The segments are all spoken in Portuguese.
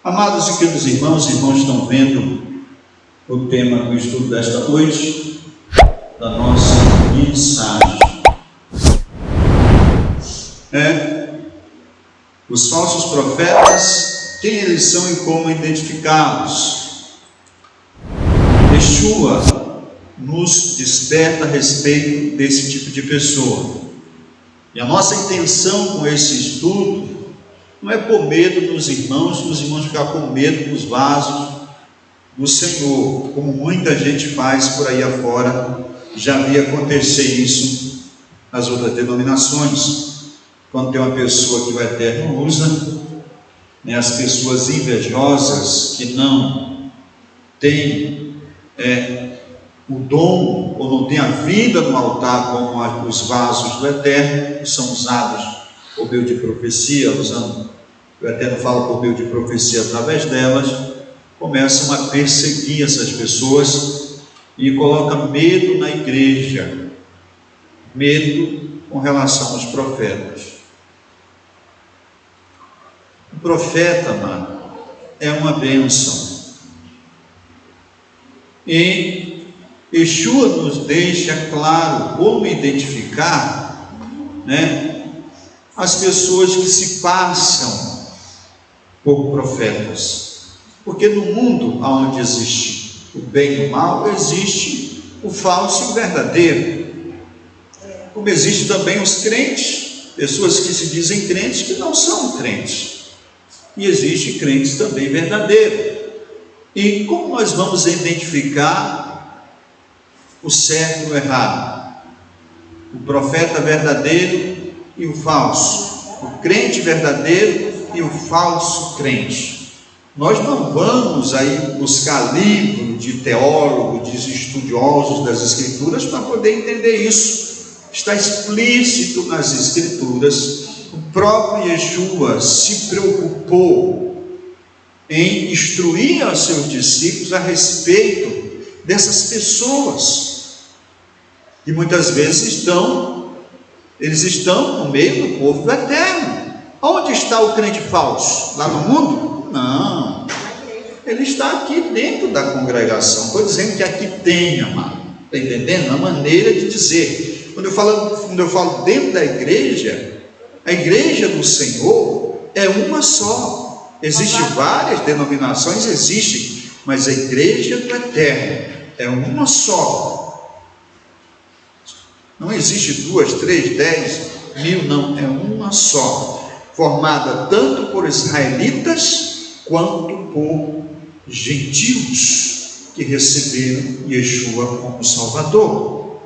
Amados e queridos irmãos estão vendo o tema do estudo desta noite, da nossa mensagem. Os falsos profetas, quem eles são e como identificá-los. Yeshua nos desperta a respeito desse tipo de pessoa. E a nossa intenção com esse estudo não é por medo dos irmãos ficar com medo dos vasos do Senhor, como muita gente faz por aí afora. Já vi acontecer isso nas outras denominações, quando tem uma pessoa que o Eterno usa, as pessoas invejosas que não têm o dom, ou não têm a vida no altar como os vasos do Eterno, que são usados por meio de profecia, o Eterno fala por meio de profecia através delas, começam a perseguir essas pessoas e coloca medo na igreja, medo com relação aos profetas. O profeta, amado, é uma bênção, e Yeshua nos deixa claro como identificar, as pessoas que se passam por profetas, porque no mundo onde existe o bem e o mal, existe o falso e o verdadeiro, como existe também os crentes, pessoas que se dizem crentes que não são crentes, e existe crentes também verdadeiros. E como nós vamos identificar o certo e o errado, o profeta verdadeiro e o falso, o crente verdadeiro e o falso crente? Nós não vamos aí buscar livro de teólogos, de estudiosos das Escrituras para poder entender isso. Está explícito nas Escrituras. O próprio Yeshua se preocupou em instruir aos seus discípulos a respeito dessas pessoas, que muitas vezes eles estão no meio do povo do Eterno. Onde está o crente falso? Lá no mundo? Não, ele está aqui dentro da congregação. Estou dizendo que aqui tem, amado, está entendendo? A maneira de dizer, quando eu falo dentro da igreja, a igreja do Senhor é uma só. Existem várias denominações, mas a igreja do Eterno é uma só. Não existe 2, 3, 10, 1000, não, é uma só, formada tanto por israelitas quanto por gentios que receberam Yeshua como Salvador.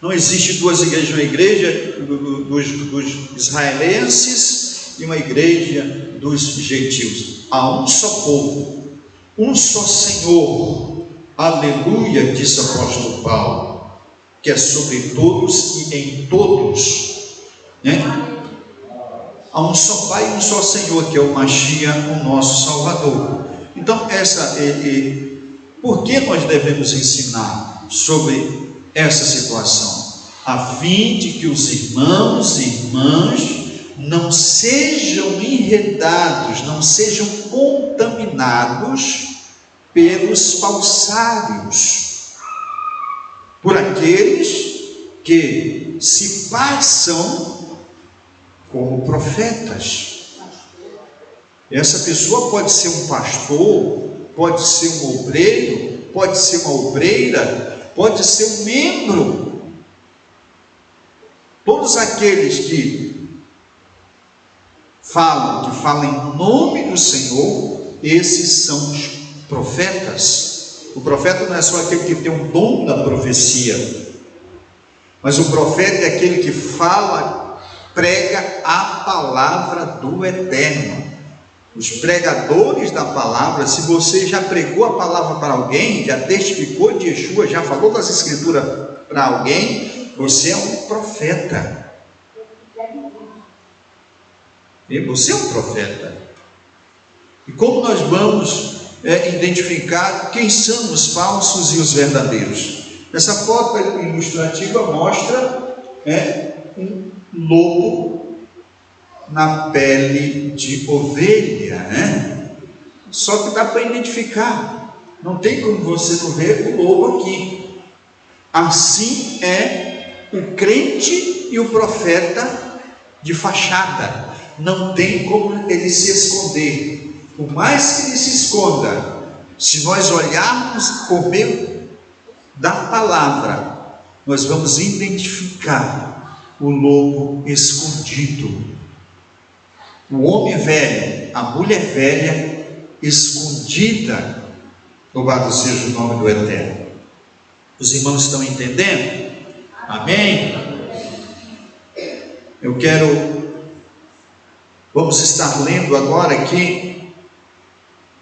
Não existe duas igrejas, uma igreja dos israelenses e uma igreja dos gentios. Há um só povo, um só Senhor, aleluia, diz o apóstolo Paulo, que é sobre todos e em todos, Há um só Pai e um só Senhor, que é o Mashiach, o nosso Salvador. Então, por que nós devemos ensinar sobre essa situação? A fim de que os irmãos e irmãs não sejam enredados, não sejam contaminados pelos falsários, por aqueles que se passam como profetas. Essa pessoa pode ser um pastor, pode ser um obreiro, pode ser uma obreira, pode ser um membro. Todos aqueles que falam em nome do Senhor, esses são os profetas. O profeta não é só aquele que tem o dom da profecia, mas o profeta é aquele que prega a palavra do Eterno. Os pregadores da palavra, se você já pregou a palavra para alguém, já testificou de Yeshua, já falou das Escrituras para alguém, você é um profeta. E você é um profeta. E como nós vamos identificar quem são os falsos e os verdadeiros? Essa foto ilustrativa mostra um lobo na pele de ovelha, Só que dá para identificar. Não tem como você não ver o lobo aqui. Assim é o crente e o profeta de fachada. Não tem como ele se esconder. Por mais que ele se esconda, se nós olharmos por meio da palavra, nós vamos identificar o lobo escondido. O homem velho, a mulher velha, escondida. Louvado seja o nome do Eterno. Os irmãos estão entendendo? Amém? Vamos estar lendo agora aqui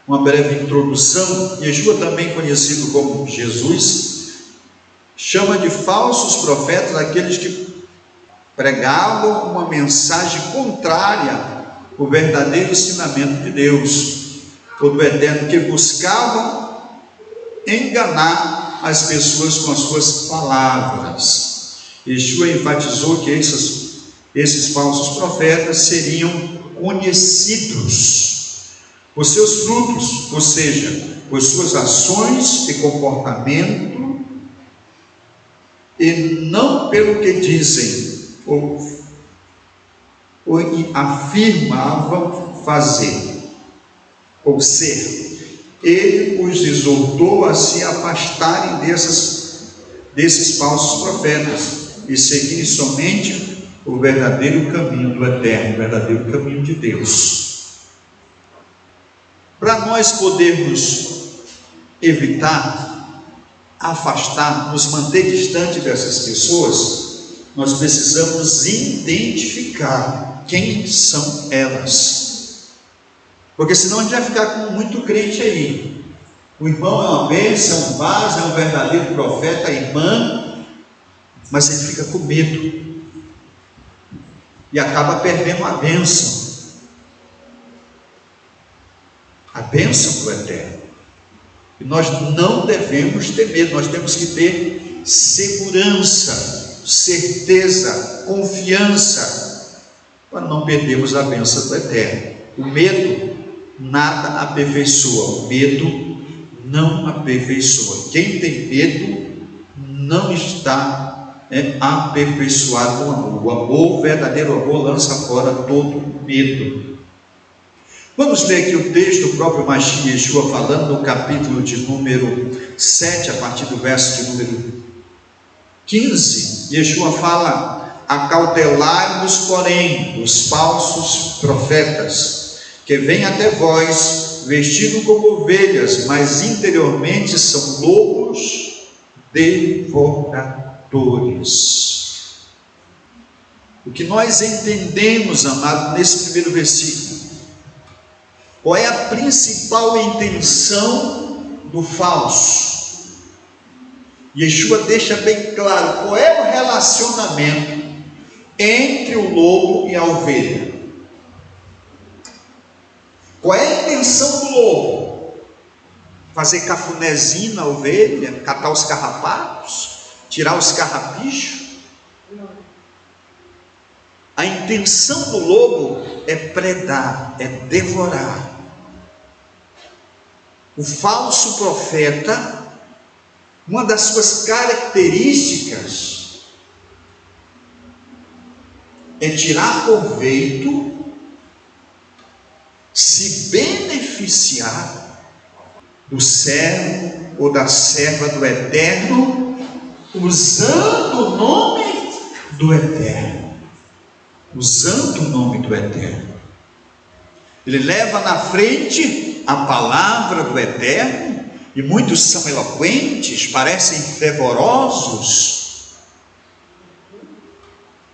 uma breve introdução. Yeshua, também conhecido como Jesus, chama de falsos profetas aqueles que pregavam uma mensagem contrária ao verdadeiro ensinamento de Deus, ou do Eterno, que buscavam enganar as pessoas com as suas palavras. Yeshua enfatizou que esses falsos profetas seriam conhecidos por seus frutos, ou seja, por suas ações e comportamento, e não pelo que dizem ou afirmavam fazer ou ser. Ele os exortou a se afastarem desses falsos profetas e seguirem somente o verdadeiro caminho do Eterno, o verdadeiro caminho de Deus. Para nós podermos evitar, afastar, nos manter distante dessas pessoas, nós precisamos identificar quem são elas. Porque senão a gente vai ficar com muito crente aí. O irmão é uma bênção, é um vaso, é um verdadeiro profeta, irmã, mas ele fica com medo e acaba perdendo a bênção do Eterno. E nós não devemos ter medo, nós temos que ter segurança, certeza, confiança, para não perdermos a bênção do Eterno. O medo nada aperfeiçoa, o medo não aperfeiçoa. Quem tem medo não está aperfeiçoado no amor. O amor, o verdadeiro amor, lança fora todo medo. Vamos ler aqui o texto, o próprio Mashiach Yeshua falando no capítulo de número 7, a partir do verso de número 15. Yeshua fala: acautelai-vos, porém, dos falsos profetas, que vêm até vós, vestidos como ovelhas, mas interiormente são lobos devoradores. O que nós entendemos, amado, nesse primeiro versículo? Qual é a principal intenção do falso? Yeshua deixa bem claro qual é o relacionamento entre o lobo e a ovelha. Qual é a intenção do lobo? Fazer cafunézinho na ovelha, catar os carrapatos, tirar os carrapichos? A intenção do lobo é predar, é devorar. O falso profeta, uma das suas características é tirar proveito, se beneficiar do servo ou da serva do Eterno, usando o nome do Eterno. Usando o nome do Eterno. Ele leva na frente a palavra do Eterno, e muitos são eloquentes, parecem fervorosos,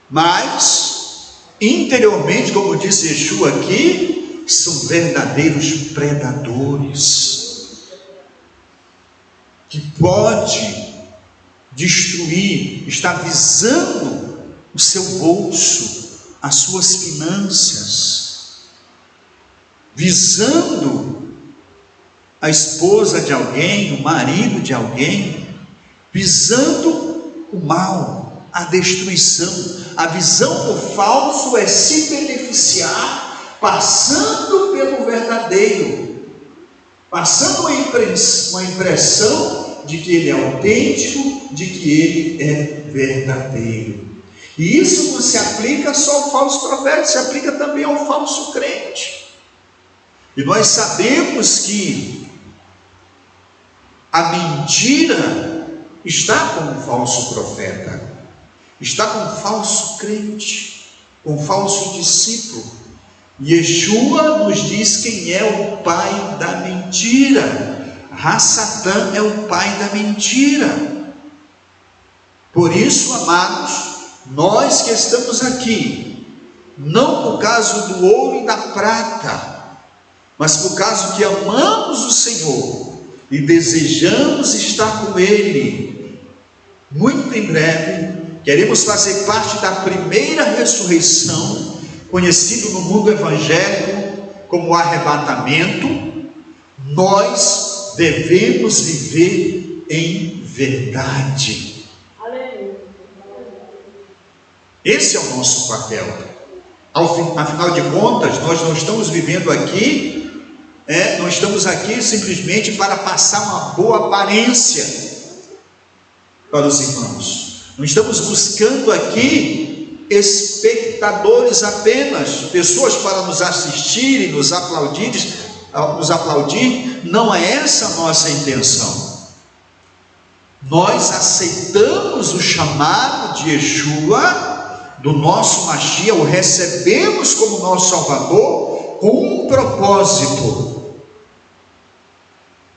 mas interiormente, como disse Yeshua aqui, são verdadeiros predadores, que pode destruir, está visando o seu bolso, as suas finanças, visando a esposa de alguém, o marido de alguém, visando o mal, a destruição. A visão do falso é se beneficiar, passando pelo verdadeiro, passando uma impressão de que ele é autêntico, de que ele é verdadeiro. E isso não se aplica só ao falso profeta, se aplica também ao falso crente. E nós sabemos que a mentira está com o falso profeta, está com o falso crente, com o falso discípulo. Yeshua nos diz quem é o pai da mentira. Satã é o pai da mentira. Por isso, amados, nós que estamos aqui, não por causa do ouro e da prata, mas por causa que amamos o Senhor e desejamos estar com Ele, muito em breve, queremos fazer parte da primeira ressurreição, conhecido no mundo evangélico como arrebatamento. Nós devemos viver em verdade. Esse é o nosso papel. Afinal de contas, nós não estamos vivendo aqui, não estamos aqui simplesmente para passar uma boa aparência para os irmãos. Não estamos buscando aqui espectadores apenas, pessoas para nos assistir e nos aplaudir. Não é essa a nossa intenção. Nós aceitamos o chamado de Yeshua, do nosso Mashiach, o recebemos como nosso Salvador, com um propósito,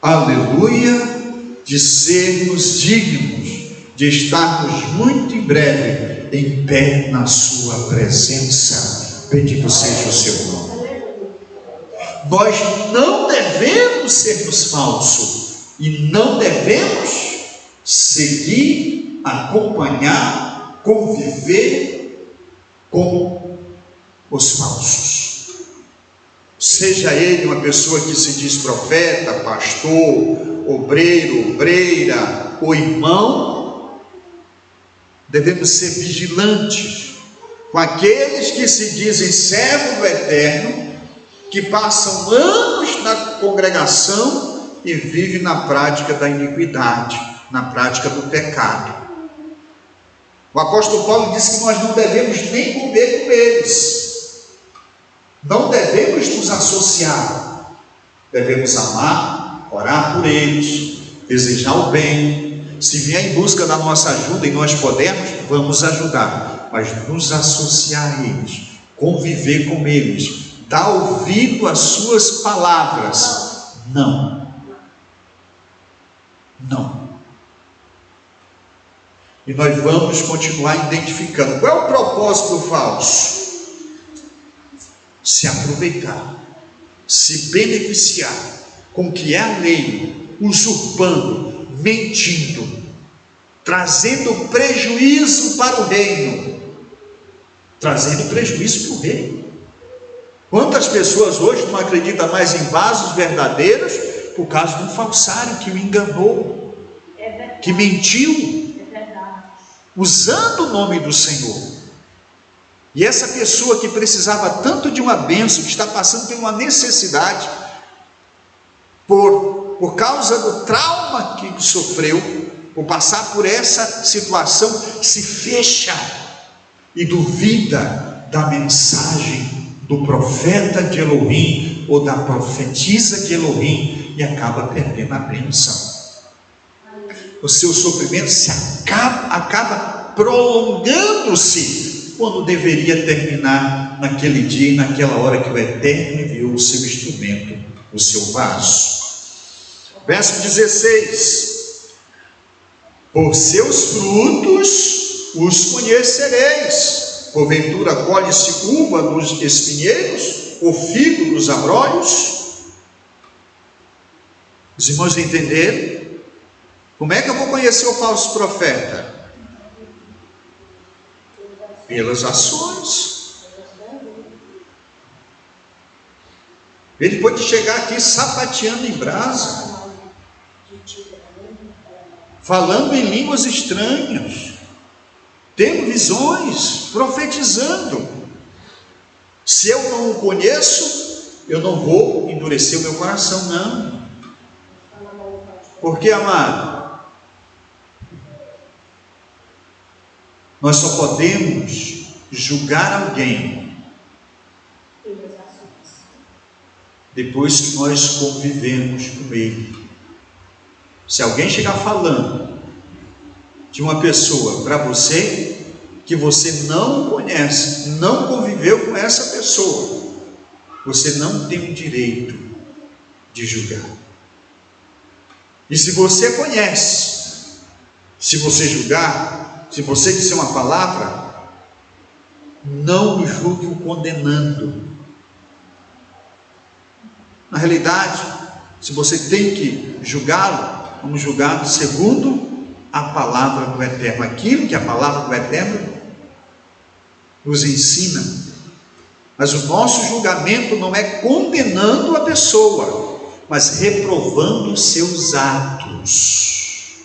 aleluia, de sermos dignos, de estarmos muito em breve em pé na sua presença. Bendito seja o seu nome. Nós não devemos sermos falsos e não devemos seguir, acompanhar, conviver com os falsos. Seja ele uma pessoa que se diz profeta, pastor, obreiro, obreira ou irmão, devemos ser vigilantes com aqueles que se dizem servo do Eterno, que passam anos na congregação e vivem na prática da iniquidade, na prática do pecado. O apóstolo Paulo diz que nós não devemos nem comer com eles, não devemos nos associar, devemos amar, orar por eles, desejar o bem. Se vier em busca da nossa ajuda e nós podemos, vamos ajudar, mas nos associar a eles, conviver com eles, dar ouvido às suas palavras, não. E nós vamos continuar identificando. Qual é o propósito do falso? Se aproveitar, se beneficiar com o que é alheio, usurpando, mentindo, trazendo prejuízo para o reino. Trazendo prejuízo para o reino. Quantas pessoas hoje não acreditam mais em vasos verdadeiros por causa de um falsário que o enganou, que mentiu, usando o nome do Senhor. E essa pessoa que precisava tanto de uma bênção, que está passando por uma necessidade, por causa do trauma que sofreu, por passar por essa situação, se fecha e duvida da mensagem do profeta de Elohim ou da profetisa de Elohim e acaba perdendo a bênção. O seu sofrimento acaba prolongando-se, quando deveria terminar naquele dia e naquela hora que o Eterno enviou o seu instrumento, o seu vaso. Verso 16: por seus frutos os conhecereis. Porventura colhe-se uva dos espinheiros, ou figo dos abrolhos? Os irmãos entenderam? Como é que eu vou conhecer o falso profeta? Pelas ações. Ele pode chegar aqui sapateando em brasa, falando em línguas estranhas, tendo visões, profetizando. Se eu não o conheço, eu não vou endurecer o meu coração, não. Porque, amado, nós só podemos julgar alguém depois que nós convivemos com ele. Se alguém chegar falando de uma pessoa para você, que você não conhece, não conviveu com essa pessoa, você não tem o direito de julgar. E se você conhece, se você julgar, se você disser uma palavra, não o julgue o condenando. Na realidade, se você tem que julgá-lo, vamos julgá-lo segundo a palavra do Eterno, aquilo que a palavra do Eterno nos ensina. Mas o nosso julgamento não é condenando a pessoa, mas reprovando os seus atos.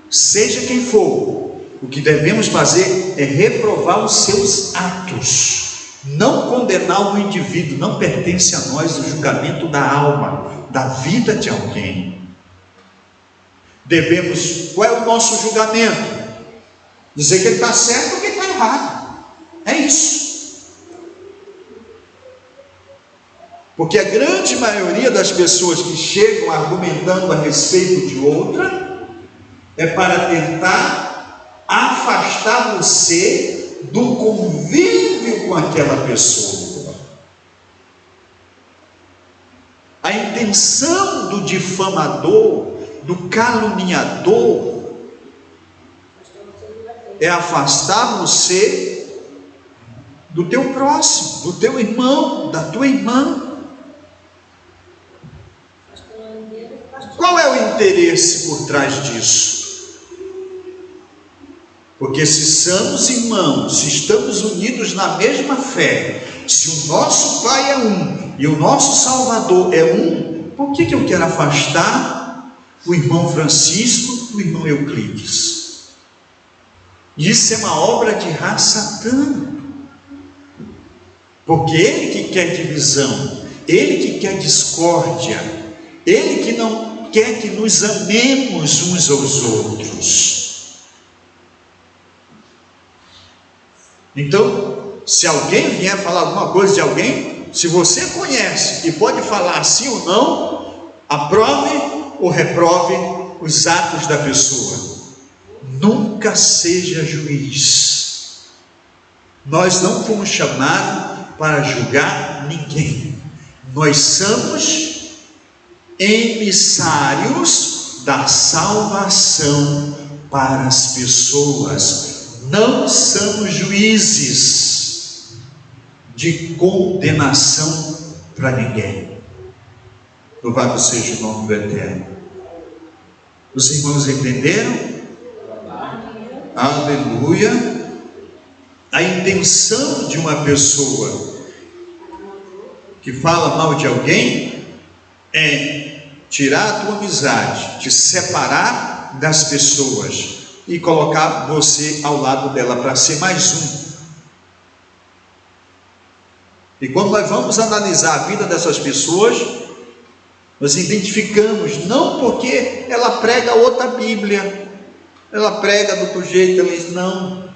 Seja quem for, o que devemos fazer é reprovar os seus atos. Não condenar o indivíduo, não pertence a nós o julgamento da alma, da vida de alguém. Devemos, qual é o nosso julgamento? Dizer que ele está certo ou que ele está errado. É isso. Porque a grande maioria das pessoas que chegam argumentando a respeito de outra, é para tentar afastar você do convívio com aquela pessoa. A intenção do difamador, do caluniador, é afastar você do teu próximo, do teu irmão, da tua irmã. Qual é o interesse por trás disso? Porque se somos irmãos, se estamos unidos na mesma fé, se o nosso Pai é um e o nosso Salvador é um, por que eu quero afastar o irmão Francisco do irmão Euclides? Isso é uma obra de Satã, porque ele que quer divisão, ele que quer discórdia, ele que não quer que nos amemos uns aos outros. Então, se alguém vier falar alguma coisa de alguém, se você conhece e pode falar sim ou não, aprove ou reprove os atos da pessoa. Nunca seja juiz. Nós não fomos chamados para julgar ninguém. Nós somos emissários da salvação para as pessoas. Não somos juízes de condenação para ninguém. Louvado seja o nome do Eterno. Os irmãos entenderam? Aleluia. A intenção de uma pessoa que fala mal de alguém é tirar a tua amizade, te separar das pessoas e colocar você ao lado dela para ser mais um. E quando nós vamos analisar a vida dessas pessoas, nós identificamos, não porque ela prega outra Bíblia, ela prega do outro jeito, ela diz, não,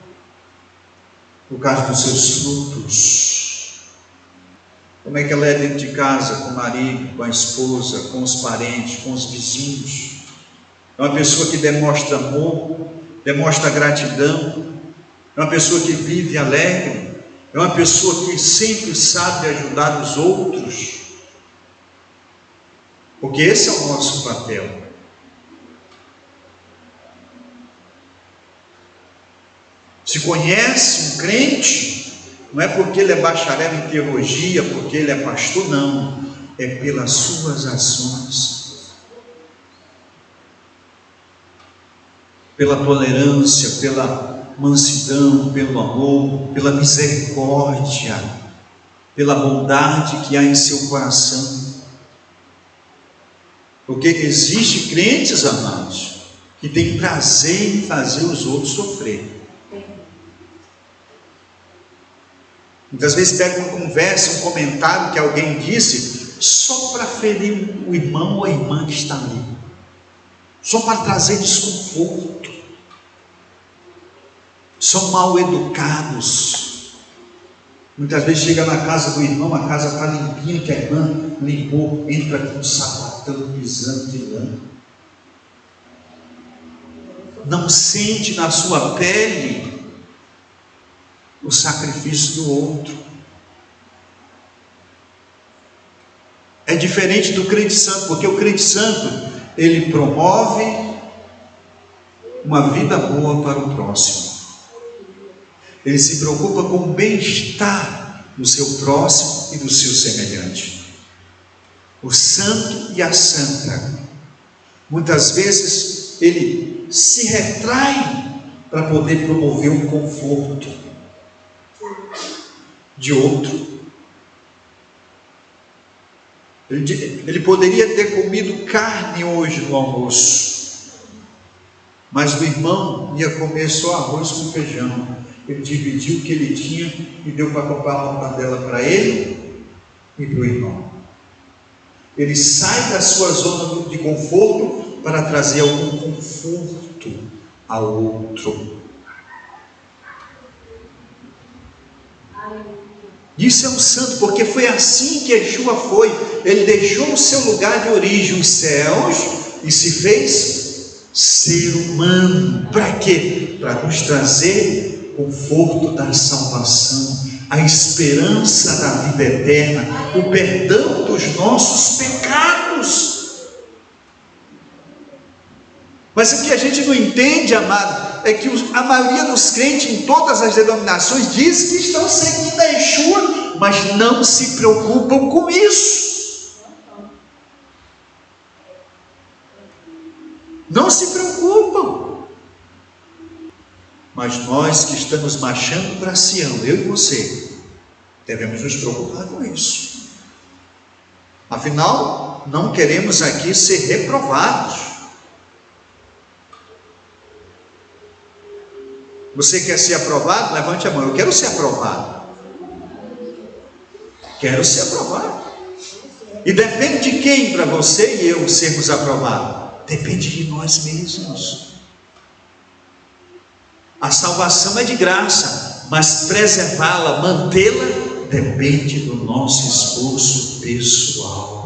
por causa dos seus frutos. Como é que ela é dentro de casa, com o marido, com a esposa, com os parentes, com os vizinhos. É uma pessoa que demonstra amor, demonstra gratidão, é uma pessoa que vive alegre, é uma pessoa que sempre sabe ajudar os outros, porque esse é o nosso papel. Se conhece um crente, não é porque ele é bacharel em teologia, porque ele é pastor, não, é pelas suas ações, pela tolerância, pela mansidão, pelo amor, pela misericórdia, pela bondade que há em seu coração. Porque existe crentes, amados, que tem prazer em fazer os outros sofrer. Muitas vezes pega uma conversa, um comentário que alguém disse só para ferir o irmão ou a irmã que está ali, só para trazer desconforto. São mal educados. Muitas vezes chega na casa do irmão, a casa está limpinha, que a irmã limpou, entra com um sapatão pisando de lã. Não sente na sua pele o sacrifício do outro. É diferente do crente santo, porque o crente santo, ele promove uma vida boa para o próximo. Ele se preocupa com o bem-estar do seu próximo e do seu semelhante. O santo e a santa, muitas vezes ele se retrai para poder promover um conforto de outro. Ele poderia ter comido carne hoje no almoço, mas o irmão ia comer só arroz com feijão. Ele dividiu o que ele tinha e deu para comprar uma panela para ele e para o irmão. Ele sai da sua zona de conforto para trazer algum conforto ao outro. Isso é um santo, porque foi assim que Yeshua foi. Ele deixou o seu lugar de origem, os céus, e se fez ser humano. Para quê? Para nos trazer conforto da salvação, a esperança da vida eterna, o perdão dos nossos pecados. Mas o que a gente não entende, amado, é que a maioria dos crentes em todas as denominações diz que estão seguindo a Yeshua, mas não se preocupam com isso. Não se preocupam. Mas nós que estamos marchando para Sião, eu e você, devemos nos preocupar com isso. Afinal, não queremos aqui ser reprovados. Você quer ser aprovado? Levante a mão. Eu quero ser aprovado. Quero ser aprovado. E depende de quem para você e eu sermos aprovados? Depende de nós mesmos. A salvação é de graça, mas preservá-la, mantê-la, depende do nosso esforço pessoal.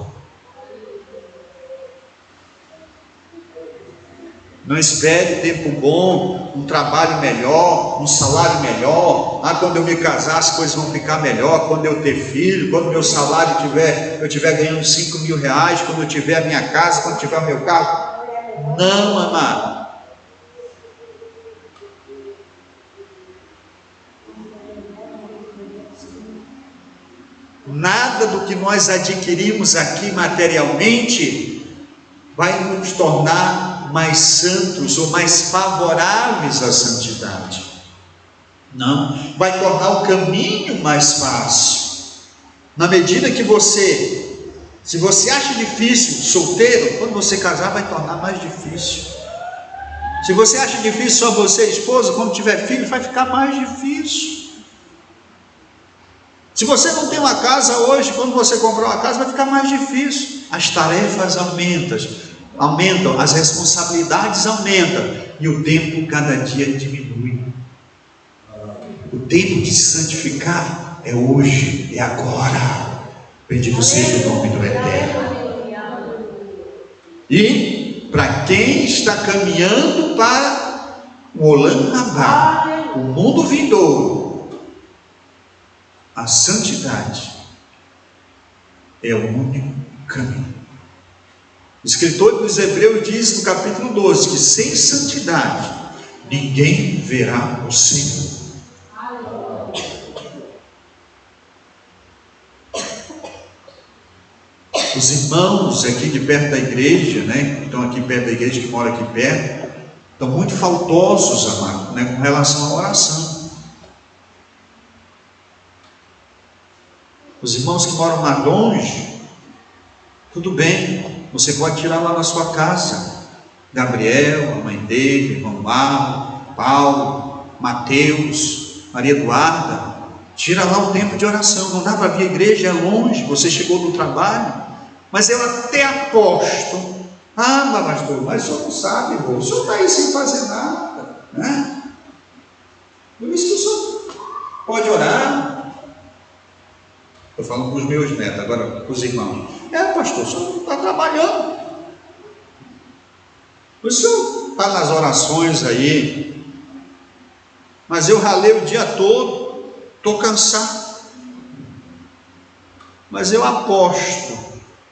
Não espere tempo bom, um trabalho melhor, um salário melhor. Quando eu me casar as coisas vão ficar melhor, quando eu ter filho, quando meu salário eu estiver ganhando 5 mil reais, quando eu tiver a minha casa, quando tiver o meu carro. Não, amado. Nada do que nós adquirimos aqui materialmente vai nos tornar mais santos ou mais favoráveis à santidade. Não, vai tornar o caminho mais fácil. Na medida que se você acha difícil solteiro, quando você casar vai tornar mais difícil. Se você acha difícil só você e esposa, quando tiver filho vai ficar mais difícil. Se você não tem uma casa hoje, quando você comprar uma casa vai ficar mais difícil. As tarefas aumentam, as responsabilidades aumentam e o tempo cada dia diminui. O tempo de se santificar é hoje, é agora. Bendito seja o nome do Eterno. E para quem está caminhando para o Olam Rabá, o mundo vindouro, a santidade é o único caminho. O escritor dos Hebreus diz no capítulo 12 que sem santidade ninguém verá o Senhor. Os irmãos aqui de perto da igreja, que estão aqui perto da igreja, que moram aqui perto, estão muito faltosos, amado, com relação à oração. Os irmãos que moram mais longe, tudo bem, você pode tirar lá na sua casa. Gabriel, a mãe dele, irmão Marlon, Paulo, Mateus, Maria Eduarda, tira lá o tempo de oração. Não dá para vir à igreja, é longe, você chegou do trabalho. Mas eu até aposto. Ah, pastor, mas o senhor não sabe, o senhor está aí sem fazer nada, né? Por isso que o senhor pode orar. Estou falando para os meus netos, agora para os irmãos. Pastor, o senhor não está trabalhando. O senhor está nas orações aí, mas eu ralei o dia todo, estou cansado. Mas eu aposto,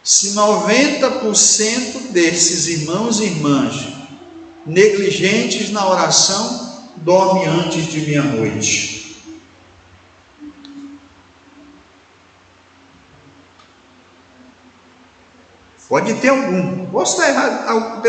se 90% desses irmãos e irmãs negligentes na oração dormem antes de meia-noite. Pode ter algum, posso estar errado,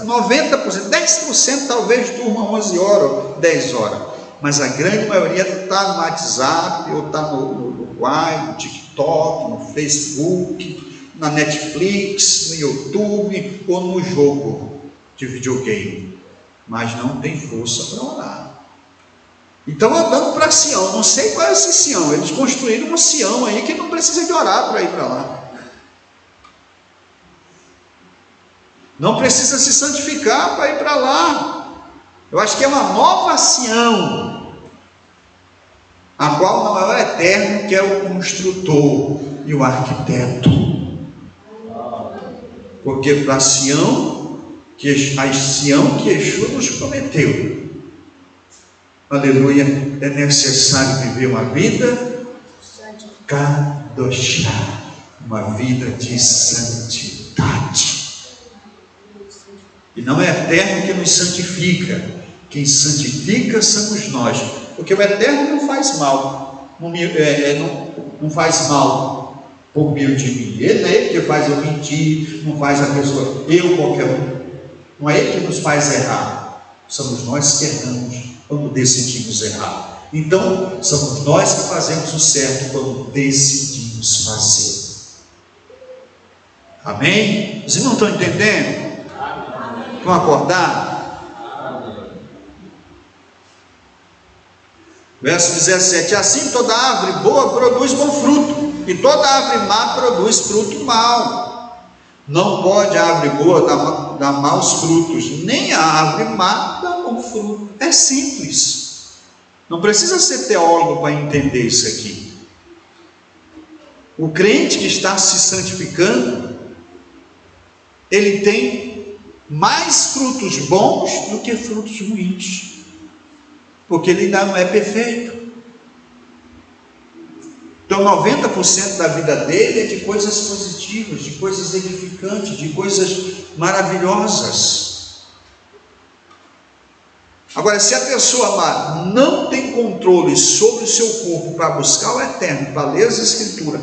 90%, 10% talvez durma 11 horas, 10 horas, mas a grande maioria está no WhatsApp, ou está no Quai, no TikTok, no Facebook, na Netflix, no YouTube, ou no jogo de videogame, mas não tem força para orar. Então andando para Sião, não sei qual é esse Sião, eles construíram um Sião aí que não precisa de orar para ir para lá. Não precisa se santificar para ir para lá. Eu acho que é uma nova Sião, a qual não é o Eterno, que é o construtor e o arquiteto. Porque para a Sião que Yeshua nos prometeu, aleluia, é necessário viver uma vida kadoshá, uma vida de santidade. E não é Eterno que nos santifica, quem santifica somos nós, porque o Eterno não faz mal, não faz mal por meio de mim. Ele não é ele que faz eu mentir, não faz a pessoa, qualquer um, não é ele que nos faz errar, somos nós que erramos quando decidimos errar. Então somos nós que fazemos o certo quando decidimos fazer. Amém? Vocês não estão entendendo? Estão acordados? Verso 17: assim toda árvore boa produz bom fruto, e toda árvore má produz fruto mau. Não pode a árvore boa dar maus frutos, nem a árvore má dar bom fruto. É simples, não precisa ser teólogo para entender isso aqui. O crente que está se santificando, ele tem mais frutos bons do que frutos ruins, porque ele ainda não é perfeito. Então 90% da vida dele é de coisas positivas, de coisas edificantes, de coisas maravilhosas. Agora, se a pessoa amada não tem controle sobre o seu corpo para buscar o Eterno, para ler as Escrituras,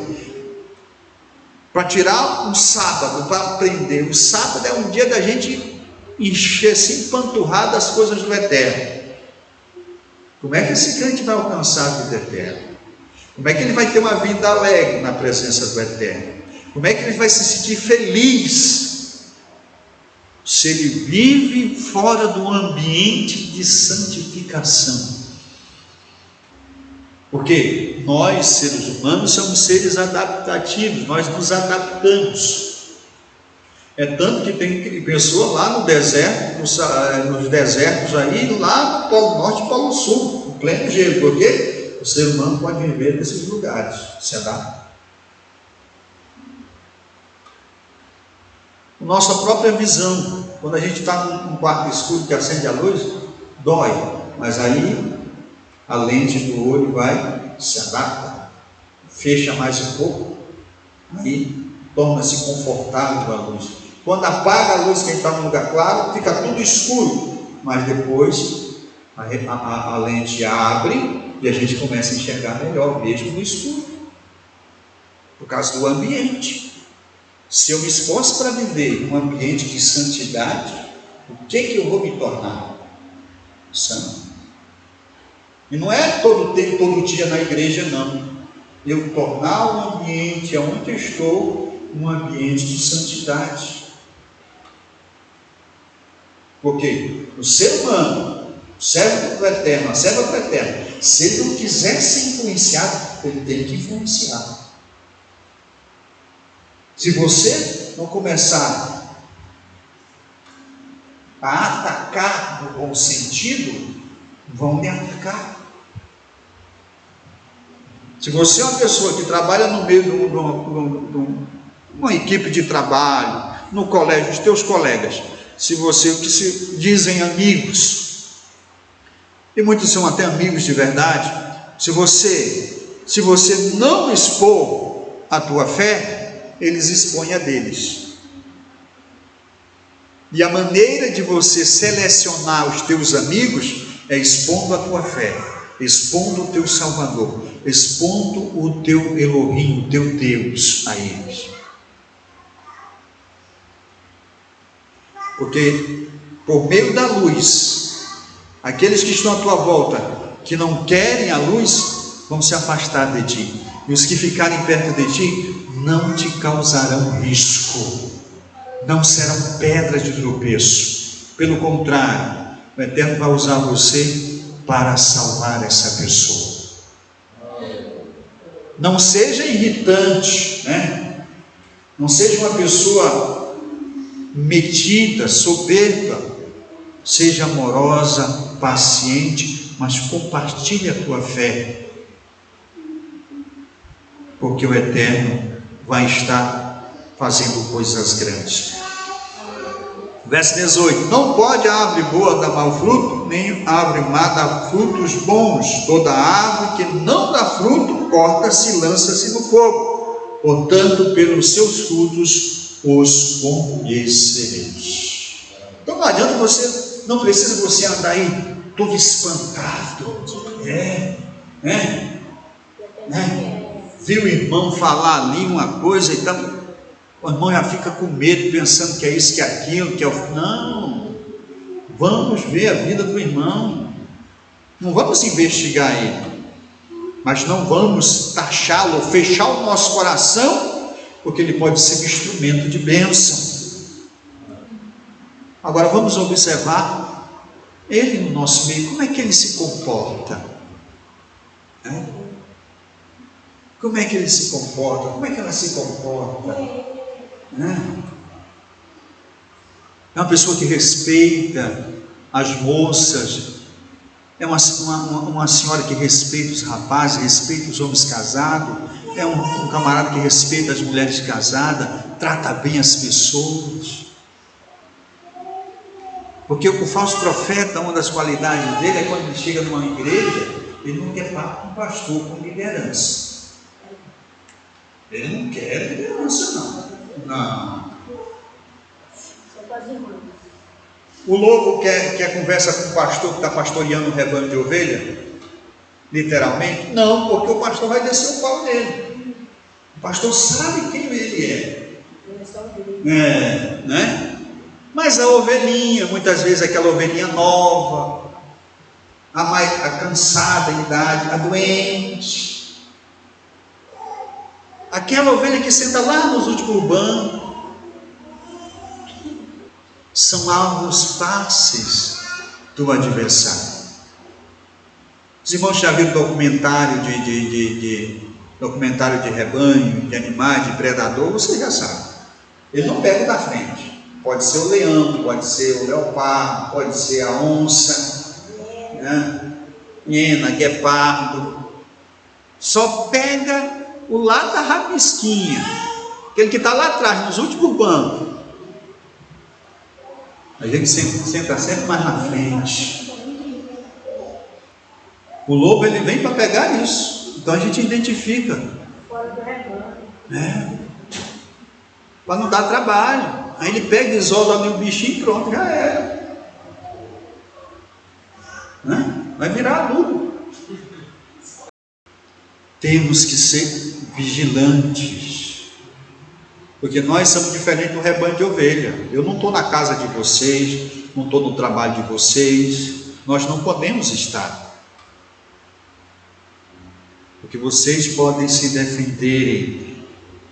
para tirar um sábado, para aprender. O sábado é um dia da gente encher, se empanturrar das coisas do Eterno. Como é que esse crente vai alcançar a vida eterna? Como é que ele vai ter uma vida alegre na presença do Eterno? Como é que ele vai se sentir feliz se ele vive fora do ambiente de santificação? Porque nós, seres humanos, somos seres adaptativos, nós nos adaptamos. É tanto que tem pessoa lá no deserto, nos desertos aí, lá no Polo Norte e Polo Sul, no pleno gelo, porque o ser humano pode viver nesses lugares, se adapta. Nossa própria visão, quando a gente está num quarto escuro que acende a luz, dói, mas aí a lente do olho vai, se adapta, fecha mais um pouco, aí torna-se confortável a luz. Quando apaga a luz, quem está num lugar claro, fica tudo escuro, mas depois a lente abre e a gente começa a enxergar melhor, mesmo no escuro, por causa do ambiente. Se eu me esforço para viver um ambiente de santidade, o que eu vou me tornar? Santo. E não é todo tempo, todo dia na igreja, não. Eu tornar o ambiente onde eu estou um ambiente de santidade. Porque o ser humano, o servo do Eterno, a serva do Eterno, se ele não quiser ser influenciado, ele tem que influenciar. Se você não começar a atacar no bom sentido, vão lhe atacar. Se você é uma pessoa que trabalha no meio de uma equipe de trabalho, no colégio, os teus colegas, se você, que se dizem amigos, e muitos são até amigos de verdade, se você não expor a tua fé, eles expõem a deles. E a maneira de você selecionar os teus amigos é expondo a tua fé, expondo o teu Salvador, expondo o teu Elohim, o teu Deus a eles. Porque por meio da luz, aqueles que estão à tua volta, que não querem a luz, vão se afastar de ti, e os que ficarem perto de ti não te causarão risco, não serão pedras de tropeço. Pelo contrário, o Eterno vai usar você para salvar essa pessoa. Não seja irritante, né? Não seja uma pessoa metida, soberba. Seja amorosa, paciente, mas compartilhe a tua fé, porque o Eterno vai estar fazendo coisas grandes. Verso 18: não pode a árvore boa dar mau fruto, nem a árvore má dar frutos bons. Toda árvore que não dá fruto, corta-se e lança-se no fogo. Portanto, pelos seus frutos os conhecereis. Então não adianta você, não precisa você andar aí todo espantado, viu o irmão falar ali uma coisa e tal, o irmão já fica com medo, pensando que é isso, que é aquilo, que é o... Não, vamos ver a vida do irmão, não vamos investigar ele, mas não vamos taxá-lo, fechar o nosso coração, porque ele pode ser um instrumento de bênção. Agora vamos observar ele no nosso meio, como é que ele se comporta? Como é que ele se comporta? Como é que ela se comporta? É uma pessoa que respeita as moças, é uma senhora que respeita os rapazes, respeita os homens casados, é um camarada que respeita as mulheres casadas, trata bem as pessoas. Porque o falso profeta, uma das qualidades dele é quando ele chega numa igreja, ele não quer papo com pastor, com liderança. Ele não quer liderança, não. O lobo quer conversa com o pastor que está pastoreando o rebanho de ovelha? Literalmente? Não, porque o pastor vai descer o pau nele. O pastor sabe quem ele é. Né? Mas a ovelhinha, muitas vezes aquela ovelhinha nova, a cansada em idade, a doente, aquela ovelha que senta lá nos últimos bancos, são alvos fáceis do adversário. Os irmãos já viram documentário documentário de rebanho, de animais, de predador, você já sabe. Ele não pega da frente. Pode ser o leão, pode ser o leopardo, pode ser a onça, hiena, guepardo. Só pega o lado da rabisquinha, aquele que está lá atrás, nos últimos bancos. A gente senta sempre mais na frente. O lobo, ele vem para pegar isso. Então a gente identifica. Para não dar trabalho. Aí ele pega, isola ali o bichinho e pronto, já era. Vai virar adubo. Temos que ser vigilantes, porque nós somos diferentes do rebanho de ovelha. Eu não estou na casa de vocês, não estou no trabalho de vocês, nós não podemos estar, porque vocês podem se defenderem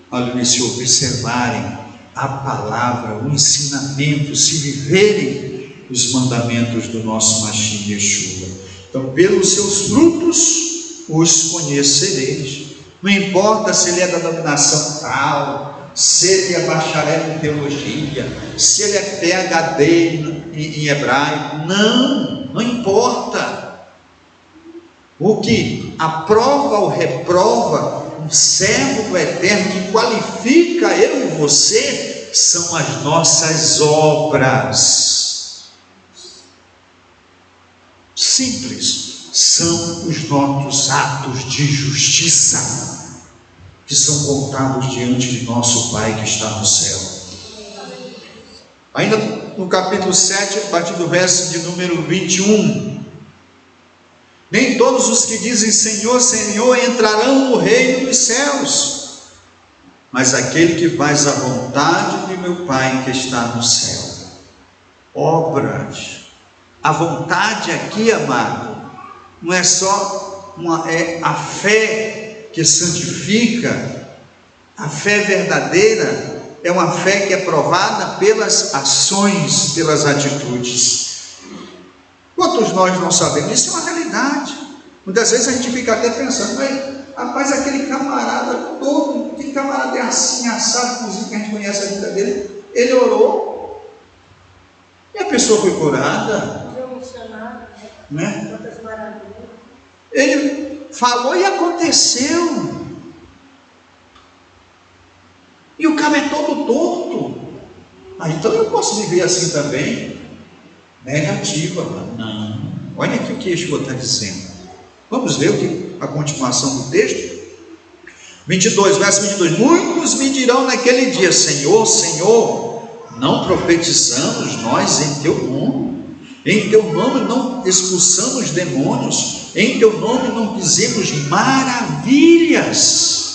ao se observarem a palavra, o ensinamento, se viverem os mandamentos do nosso Mashiach Yeshua. Então, pelos seus frutos os conhecereis. Não importa se ele é da denominação tal, se ele é bacharel em teologia, se ele é PhD em hebraico. Não importa. O que aprova ou reprova um servo do Eterno, que qualifica eu e você, são as nossas obras. Simples, são os nossos atos de justiça, que são contados diante de nosso Pai que está no céu. Ainda no capítulo 7, a partir do verso de número 21. Nem todos os que dizem Senhor, Senhor entrarão no reino dos céus, mas aquele que faz a vontade de meu Pai que está no céu. Obras. A vontade aqui, amado, não é só é a fé que santifica. A fé verdadeira é uma fé que é provada pelas ações, pelas atitudes. Quantos nós não sabemos? Isso é uma realidade. Muitas vezes a gente fica até pensando, mas rapaz, aquele camarada todo, aquele camarada é assim, assado, inclusive que a gente conhece a vida dele, ele orou e a pessoa foi curada, né? Ele falou e aconteceu. E o cara é todo torto. Então eu posso viver assim também? Negativa, não. Olha aqui o que Yeshua está dizendo. Vamos ver a continuação do texto. 22, verso 22. Muitos me dirão naquele dia: Senhor, Senhor, não profetizamos nós em teu nome? Em teu nome não expulsamos demônios? Em teu nome não fizemos maravilhas?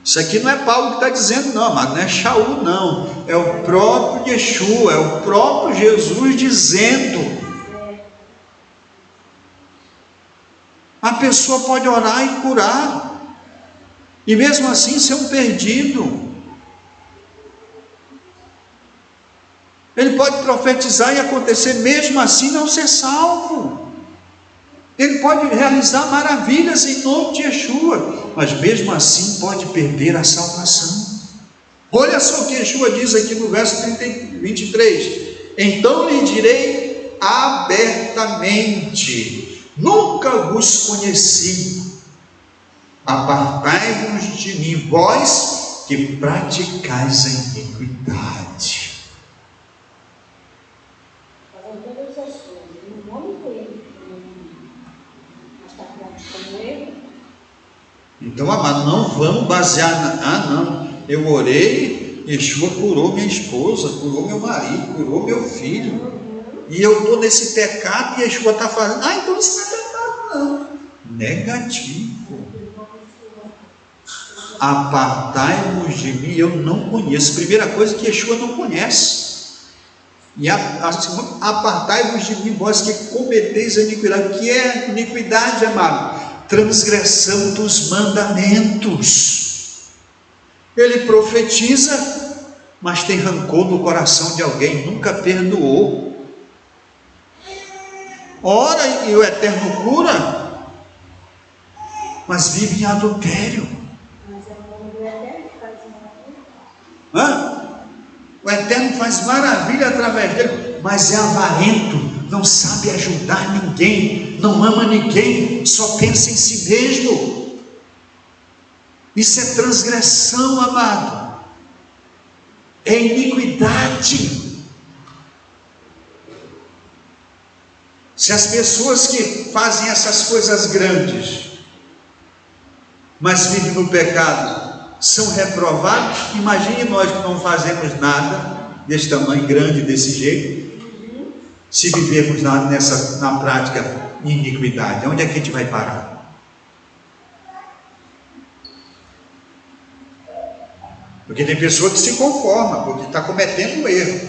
Isso aqui não é Paulo que está dizendo, não, amado, não é Shaul, não. É o próprio Yeshua, é o próprio Jesus dizendo. A pessoa pode orar e curar, e mesmo assim ser um perdido. Ele pode profetizar e acontecer, mesmo assim não ser salvo. Ele pode realizar maravilhas em nome de Yeshua, mas mesmo assim pode perder a salvação. Olha só o que Yeshua diz aqui no verso 23. Então lhe direi abertamente: nunca vos conheci, apartai-vos de mim, vós que praticais a iniquidade. Então, amado, não vamos basear não, eu orei, Yeshua curou minha esposa, curou meu marido, curou meu filho, e eu estou nesse pecado e Yeshua está fazendo, então isso não é pecado, não. Negativo. Apartai-vos de mim, eu não conheço. Primeira coisa que Yeshua não conhece. E apartai-vos de mim, vós que cometeis a iniquidade. O que é iniquidade, amado? Transgressão dos mandamentos. Ele profetiza, mas tem rancor no coração de alguém, nunca perdoou. Ora e o Eterno cura, mas vive em adultério. O Eterno faz maravilha através dele, mas é avarento, não sabe ajudar ninguém, não ama ninguém, só pensa em si mesmo. Isso é transgressão, amado, é iniquidade. Se as pessoas que fazem essas coisas grandes, mas vivem no pecado, são reprovados, imagine nós que não fazemos nada desse tamanho, grande, desse jeito, se vivermos na prática iniquidade. Onde é que a gente vai parar? Porque tem pessoa que se conforma, porque está cometendo um erro.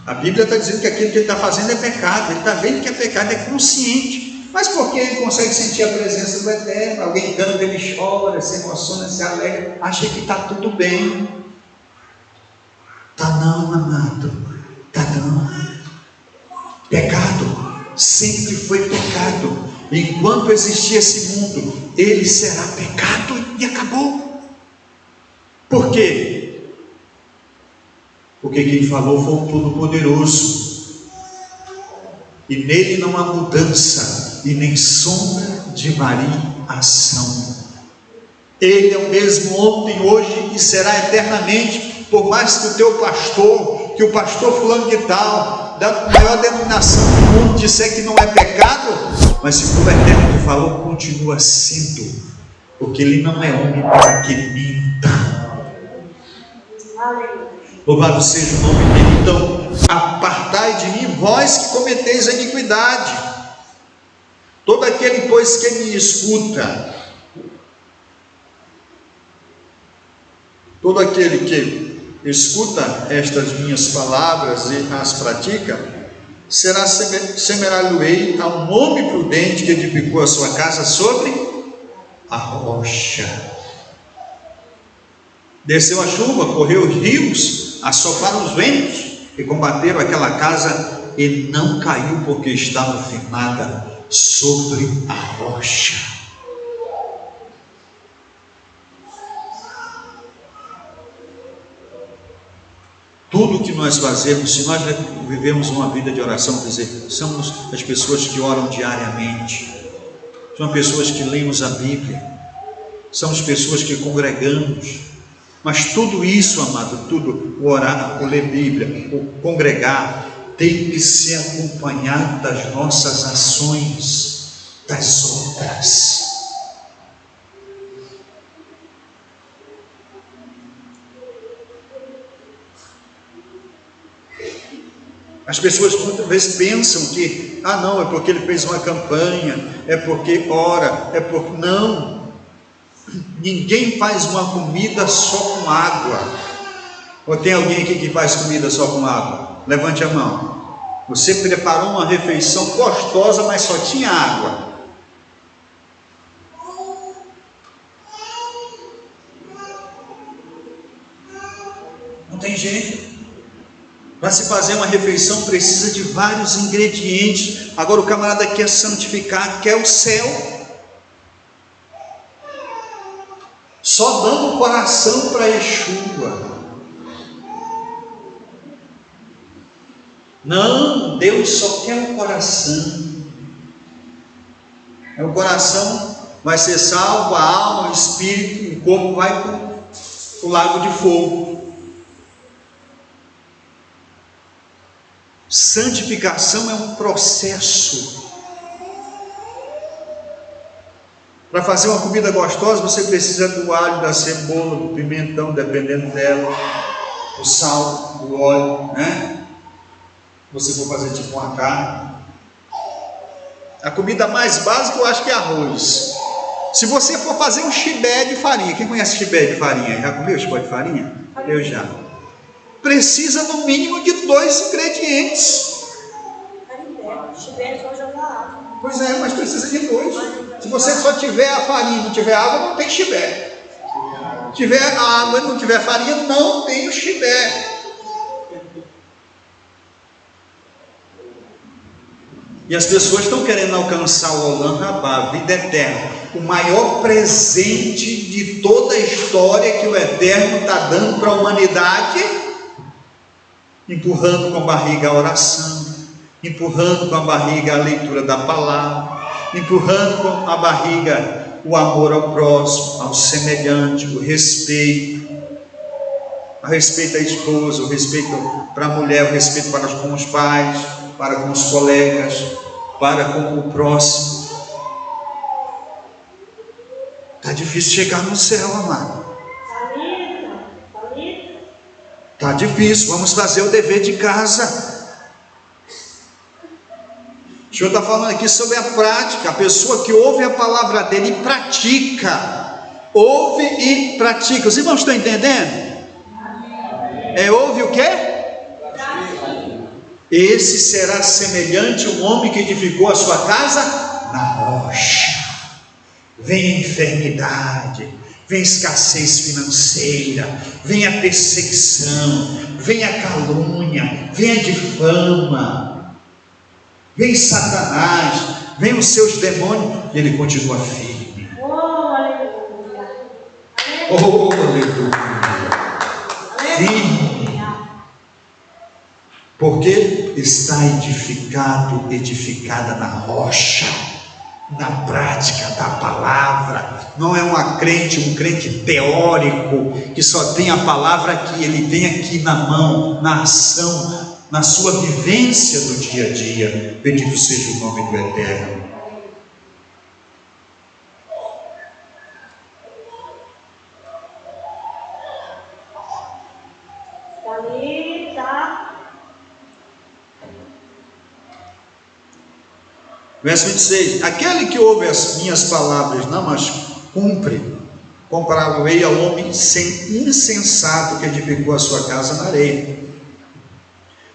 A Bíblia está dizendo que aquilo que ele está fazendo é pecado, ele está vendo que é pecado, é consciente. Mas porque ele consegue sentir a presença do Eterno, alguém canta, ele chora, se emociona, se alegra, acha que está tudo bem. Está não, amado, está não. Pecado sempre foi pecado, Enquanto existir esse mundo, ele será pecado e acabou. Por quê? Porque quem falou foi o Todo-Poderoso, e nele não há mudança e nem sombra de variação. Ele é o mesmo ontem, hoje e será eternamente. Por mais que o teu pastor, que o pastor fulano de tal, da maior denominação do mundo, disser que não é pecado, mas se for o Eterno que falou, continua sendo, porque ele não é homem para que minta. Louvado seja o nome dele. Então, apartai de mim, vós que cometeis a iniquidade. Todo aquele, pois, que me escuta, todo aquele que escuta estas minhas palavras e as pratica, semelhar-lhe-ei a um homem prudente que edificou a sua casa sobre a rocha. Desceu a chuva, correu os rios, assopraram os ventos e combateram aquela casa, e não caiu, porque estava firmada sobre a rocha. Tudo que nós fazemos, se nós vivemos uma vida de oração, quer dizer, somos as pessoas que oram diariamente, são pessoas que lemos a Bíblia, são as pessoas que congregamos, mas tudo isso, amado, tudo, o orar, o ler Bíblia, o congregar, tem que ser acompanhado das nossas ações, das obras. As pessoas muitas vezes pensam que, não, é porque ele fez uma campanha, é porque ora, é porque... Não, ninguém faz uma comida só com água. Ou tem alguém aqui que faz comida só com água? Levante a mão. Você preparou uma refeição gostosa, mas só tinha água. Não tem jeito. Para se fazer uma refeição precisa de vários ingredientes. Agora o camarada quer santificar, quer o céu, só dando o coração para Yeshua. Não, Deus só quer o coração. O coração vai ser salvo, a alma, o espírito, o corpo vai para o lago de fogo. Santificação é um processo. Para fazer uma comida gostosa, você precisa do alho, da cebola, do pimentão, dependendo dela, do sal, do óleo, né? Você for fazer tipo uma carne. A comida mais básica eu acho que é arroz. Se você for fazer um chibé de farinha, quem conhece chibé de farinha? Já comeu chibé de farinha? Eu já. Precisa no mínimo de 2 ingredientes. Pois é, mas precisa de 2. Se você só tiver a farinha e não tiver água, não tem chibé. Tiver água e não tiver farinha, não tem o chibé. E as pessoas estão querendo alcançar o Olam Rabá, a vida eterna, o maior presente de toda a história que o Eterno está dando para a humanidade, empurrando com a barriga a oração, empurrando com a barriga a leitura da palavra, empurrando com a barriga o amor ao próximo, ao semelhante, o respeito à esposa, o respeito para a mulher, o respeito para com os pais, para com os colegas, para com o próximo. Está difícil chegar no céu, amado. Está difícil, vamos fazer o dever de casa. O Senhor está falando aqui sobre a prática. A pessoa que ouve a palavra dele e pratica. Ouve e pratica. Os irmãos estão entendendo? Ouve o quê? Esse será semelhante a um homem que edificou a sua casa na rocha. Vem a enfermidade, vem escassez financeira, vem a perseguição, vem a calúnia, vem a difama, vem Satanás, vem os seus demônios, e ele continua firme. Oh, aleluia. Oh, aleluia. Firme. Porque está edificado, edificada na rocha, na prática da palavra. Não é um crente teórico, que só tem a palavra aqui, ele tem aqui na mão, na ação, na sua vivência do dia a dia. Bendito seja o nome do Eterno. Ali está. Verso 26, aquele que ouve as minhas palavras, não as cumpre, comparável-ei ao homem insensato que edificou a sua casa na areia.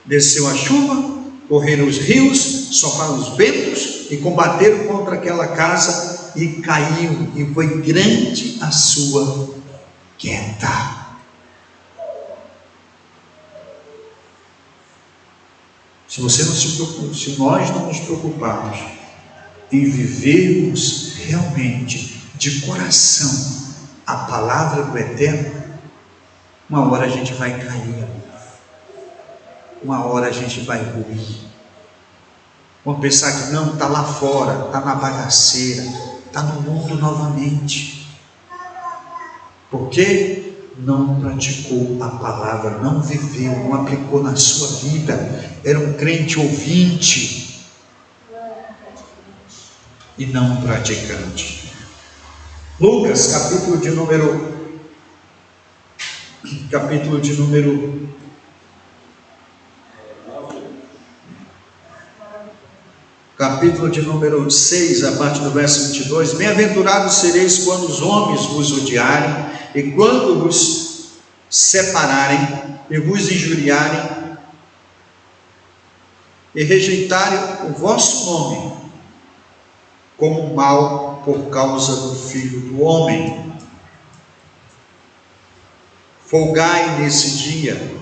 Desceu a chuva, correram os rios, sopraram os ventos e combateram contra aquela casa e caiu, e foi grande a sua queda. Se você não se preocupa, se nós não nos preocuparmos em vivermos realmente de coração a palavra do Eterno, uma hora a gente vai cair, uma hora a gente vai ruir. Vamos pensar que não, está lá fora, está na bagaceira, está no mundo novamente. Por quê? Não praticou a palavra, não viveu, não aplicou na sua vida. Era um crente ouvinte e não um praticante. Lucas, capítulo de número 6, a partir do verso 22, bem-aventurados sereis quando os homens vos odiarem, e quando vos separarem, e vos injuriarem, e rejeitarem o vosso nome, como mal por causa do Filho do Homem. Folgai nesse dia,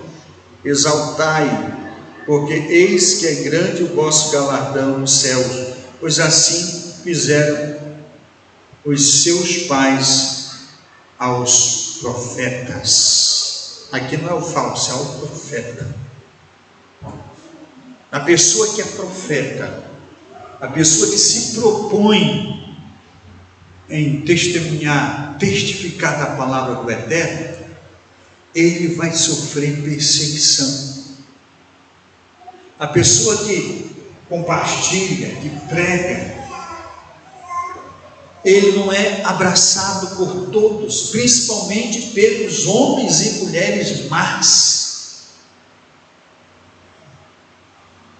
exaltai, porque eis que é grande o vosso galardão nos céus, pois assim fizeram os seus pais aos profetas. Aqui não é o falso, é o profeta. A pessoa que é profeta, a pessoa que se propõe em testemunhar, testificar da palavra do Eterno, ele vai sofrer perseguição. A pessoa que compartilha, que prega, ele não é abraçado por todos, principalmente pelos homens e mulheres más.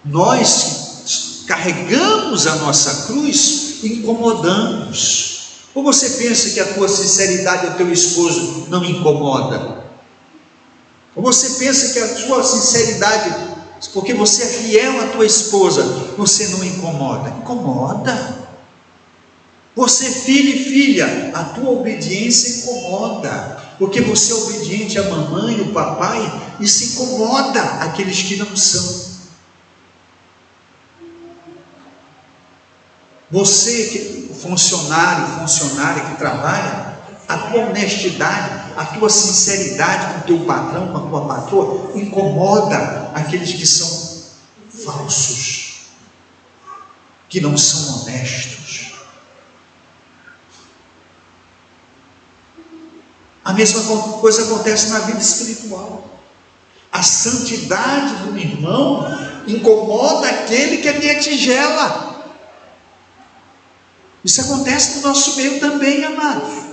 Nós carregamos a nossa cruz, incomodamos. Ou você pensa que a tua sinceridade ao teu esposo não incomoda? Ou você pensa que a tua sinceridade, porque você é fiel à tua esposa, você não incomoda? Incomoda. Você, filho e filha, a tua obediência incomoda, porque você é obediente à mamãe, ao papai, e se incomoda aqueles que não são. Você, funcionária que trabalha, a tua honestidade, a tua sinceridade com o teu patrão, com a tua patroa, incomoda aqueles que são falsos, que não são honestos. A mesma coisa acontece na vida espiritual. A santidade do irmão incomoda aquele que é minha tigela. Isso acontece no nosso meio também, amados.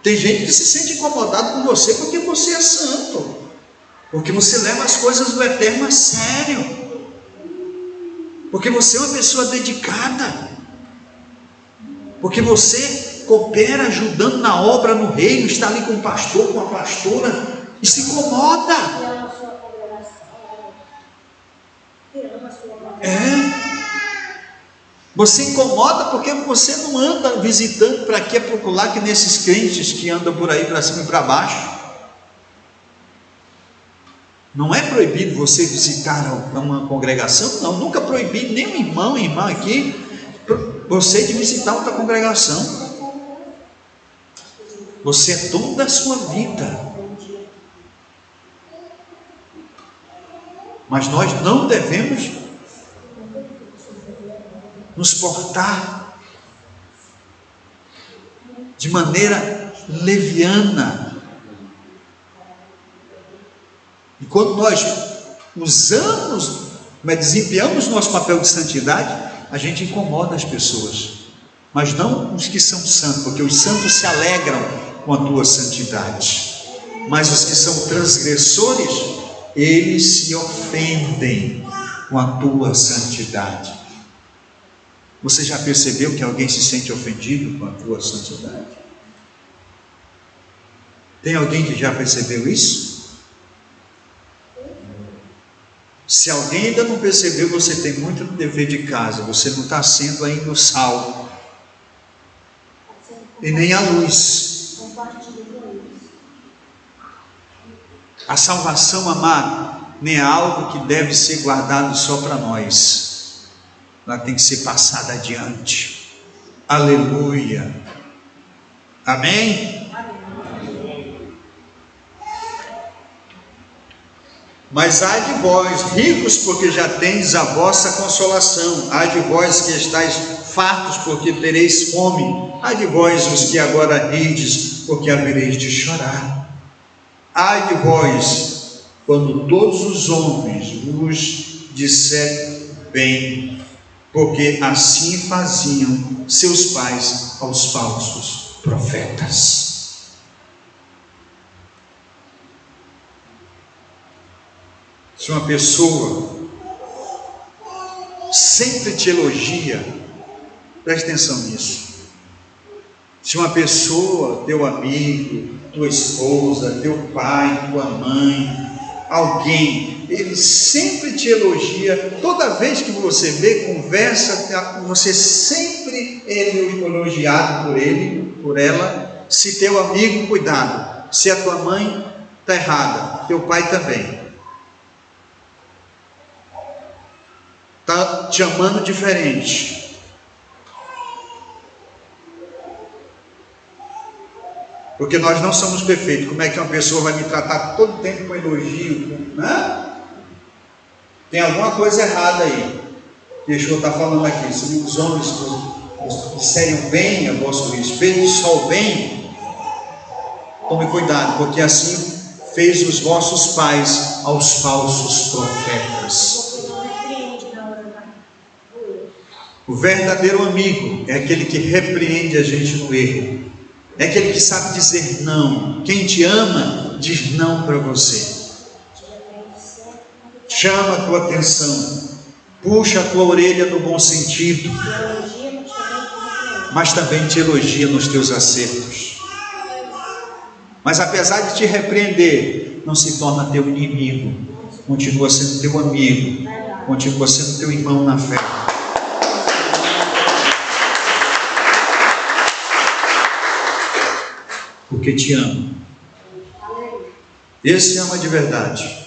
Tem gente que se sente incomodado com você porque você é santo, porque você leva as coisas do Eterno a sério, porque você é uma pessoa dedicada, porque você coopera ajudando na obra no reino, está ali com o pastor, com a pastora, e se incomoda. Você incomoda porque você não anda visitando para aqui e para lá, que nesses crentes que andam por aí para cima e para baixo. Não é proibido você visitar uma congregação, não, nunca proibi nenhum irmão e irmã aqui você de visitar outra congregação. Você é dono da sua vida. Mas nós não devemos nos portar de maneira leviana. E quando nós desempenhamos nosso papel de santidade, a gente incomoda as pessoas, mas não os que são santos, porque os santos se alegram com a tua santidade, mas os que são transgressores, eles se ofendem com a tua santidade. Você já percebeu que alguém se sente ofendido com a tua santidade? Tem alguém que já percebeu isso? Se alguém ainda não percebeu, você tem muito dever de casa, você não está sendo ainda o sal, e nem a luz. A salvação, amado, nem é algo que deve ser guardado só para nós, ela tem que ser passada adiante. Aleluia, amém? Mas ai de vós, ricos, porque já tendes a vossa consolação. Ai de vós que estáis fartos, porque tereis fome. Ai de vós, os que agora rides, porque havereis de chorar. Ai de vós, quando todos os homens vos disserem bem, porque assim faziam seus pais aos falsos profetas. Se uma pessoa sempre te elogia, preste atenção nisso. Se uma pessoa, teu amigo, tua esposa, teu pai, tua mãe, alguém, ele sempre te elogia, toda vez que você vê, conversa, você sempre é elogiado por ele, por ela. Se teu amigo, cuidado. Se a tua mãe está errada, teu pai também. Está te amando diferente. Porque nós não somos perfeitos. Como é que uma pessoa vai me tratar todo tempo com elogio? Né? Tem alguma coisa errada aí. Deixa eu estar falando aqui. Se os homens disserem bem a vosso respeito, só o bem, tome cuidado, porque assim fez os vossos pais aos falsos profetas. O verdadeiro amigo é aquele que repreende a gente no erro, é aquele que sabe dizer não. Quem te ama diz não para você, chama a tua atenção, puxa a tua orelha no bom sentido, mas também te elogia nos teus acertos. Mas apesar de te repreender, não se torna teu inimigo, continua sendo teu amigo, continua sendo teu irmão na fé. Porque te ama. Esse ama de verdade.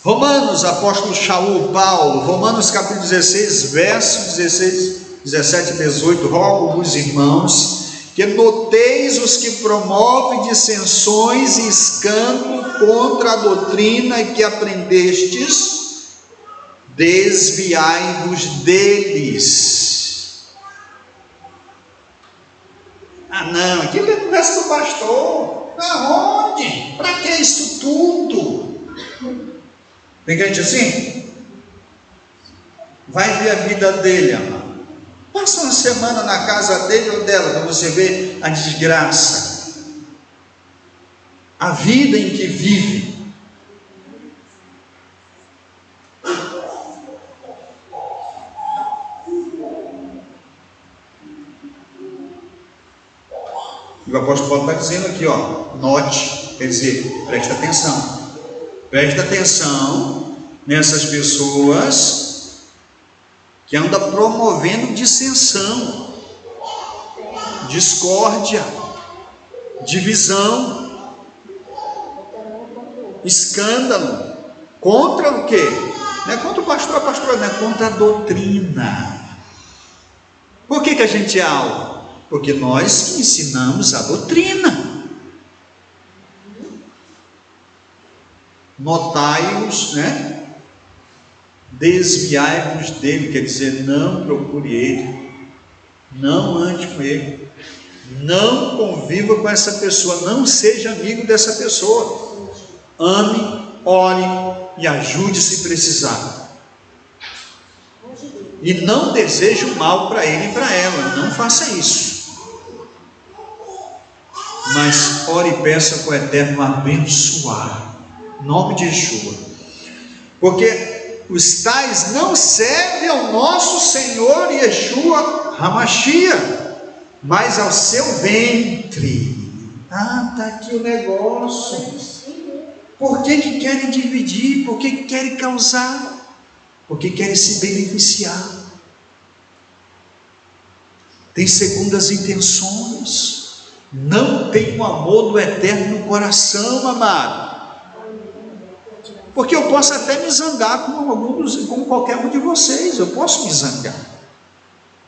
Romanos, apóstolo Shaul, Paulo, Romanos capítulo 16, versos 16, 17 e 18. Rogo-vos, irmãos, que noteis os que promovem dissensões e escândalo contra a doutrina que aprendestes, desviai-vos deles. Ah não, aquilo é conversa do pastor. Aonde? Para que isso tudo? Tem gente assim? Vai ver a vida dele, amado. Passa uma semana na casa dele ou dela, para você ver a desgraça, a vida em que vive. O apóstolo Paulo está dizendo aqui, ó, note, quer dizer, preste atenção nessas pessoas que andam promovendo dissensão, discórdia, divisão, escândalo, contra o quê? Não é contra o pastor, a pastora, não é contra a doutrina. Por que a gente é alvo? Porque nós que ensinamos a doutrina. Notai-os, né? Desviai-vos dele, quer dizer, não procure ele, não ande com ele, não conviva com essa pessoa, não seja amigo dessa pessoa. Ame, ore e ajude se precisar. E não deseje o mal para ele e para ela, não faça isso. Mas ore e peça para o Eterno abençoar, em nome de Yeshua, porque os tais não servem ao nosso Senhor Yeshua HaMashiach, mas ao seu ventre. Está aqui o negócio. Por que querem dividir? Por que querem causar? Porque querem se beneficiar. Tem segundas intenções. Não tem o amor do Eterno no coração, amado. Porque eu posso até me zangar com qualquer um de vocês. Eu posso me zangar.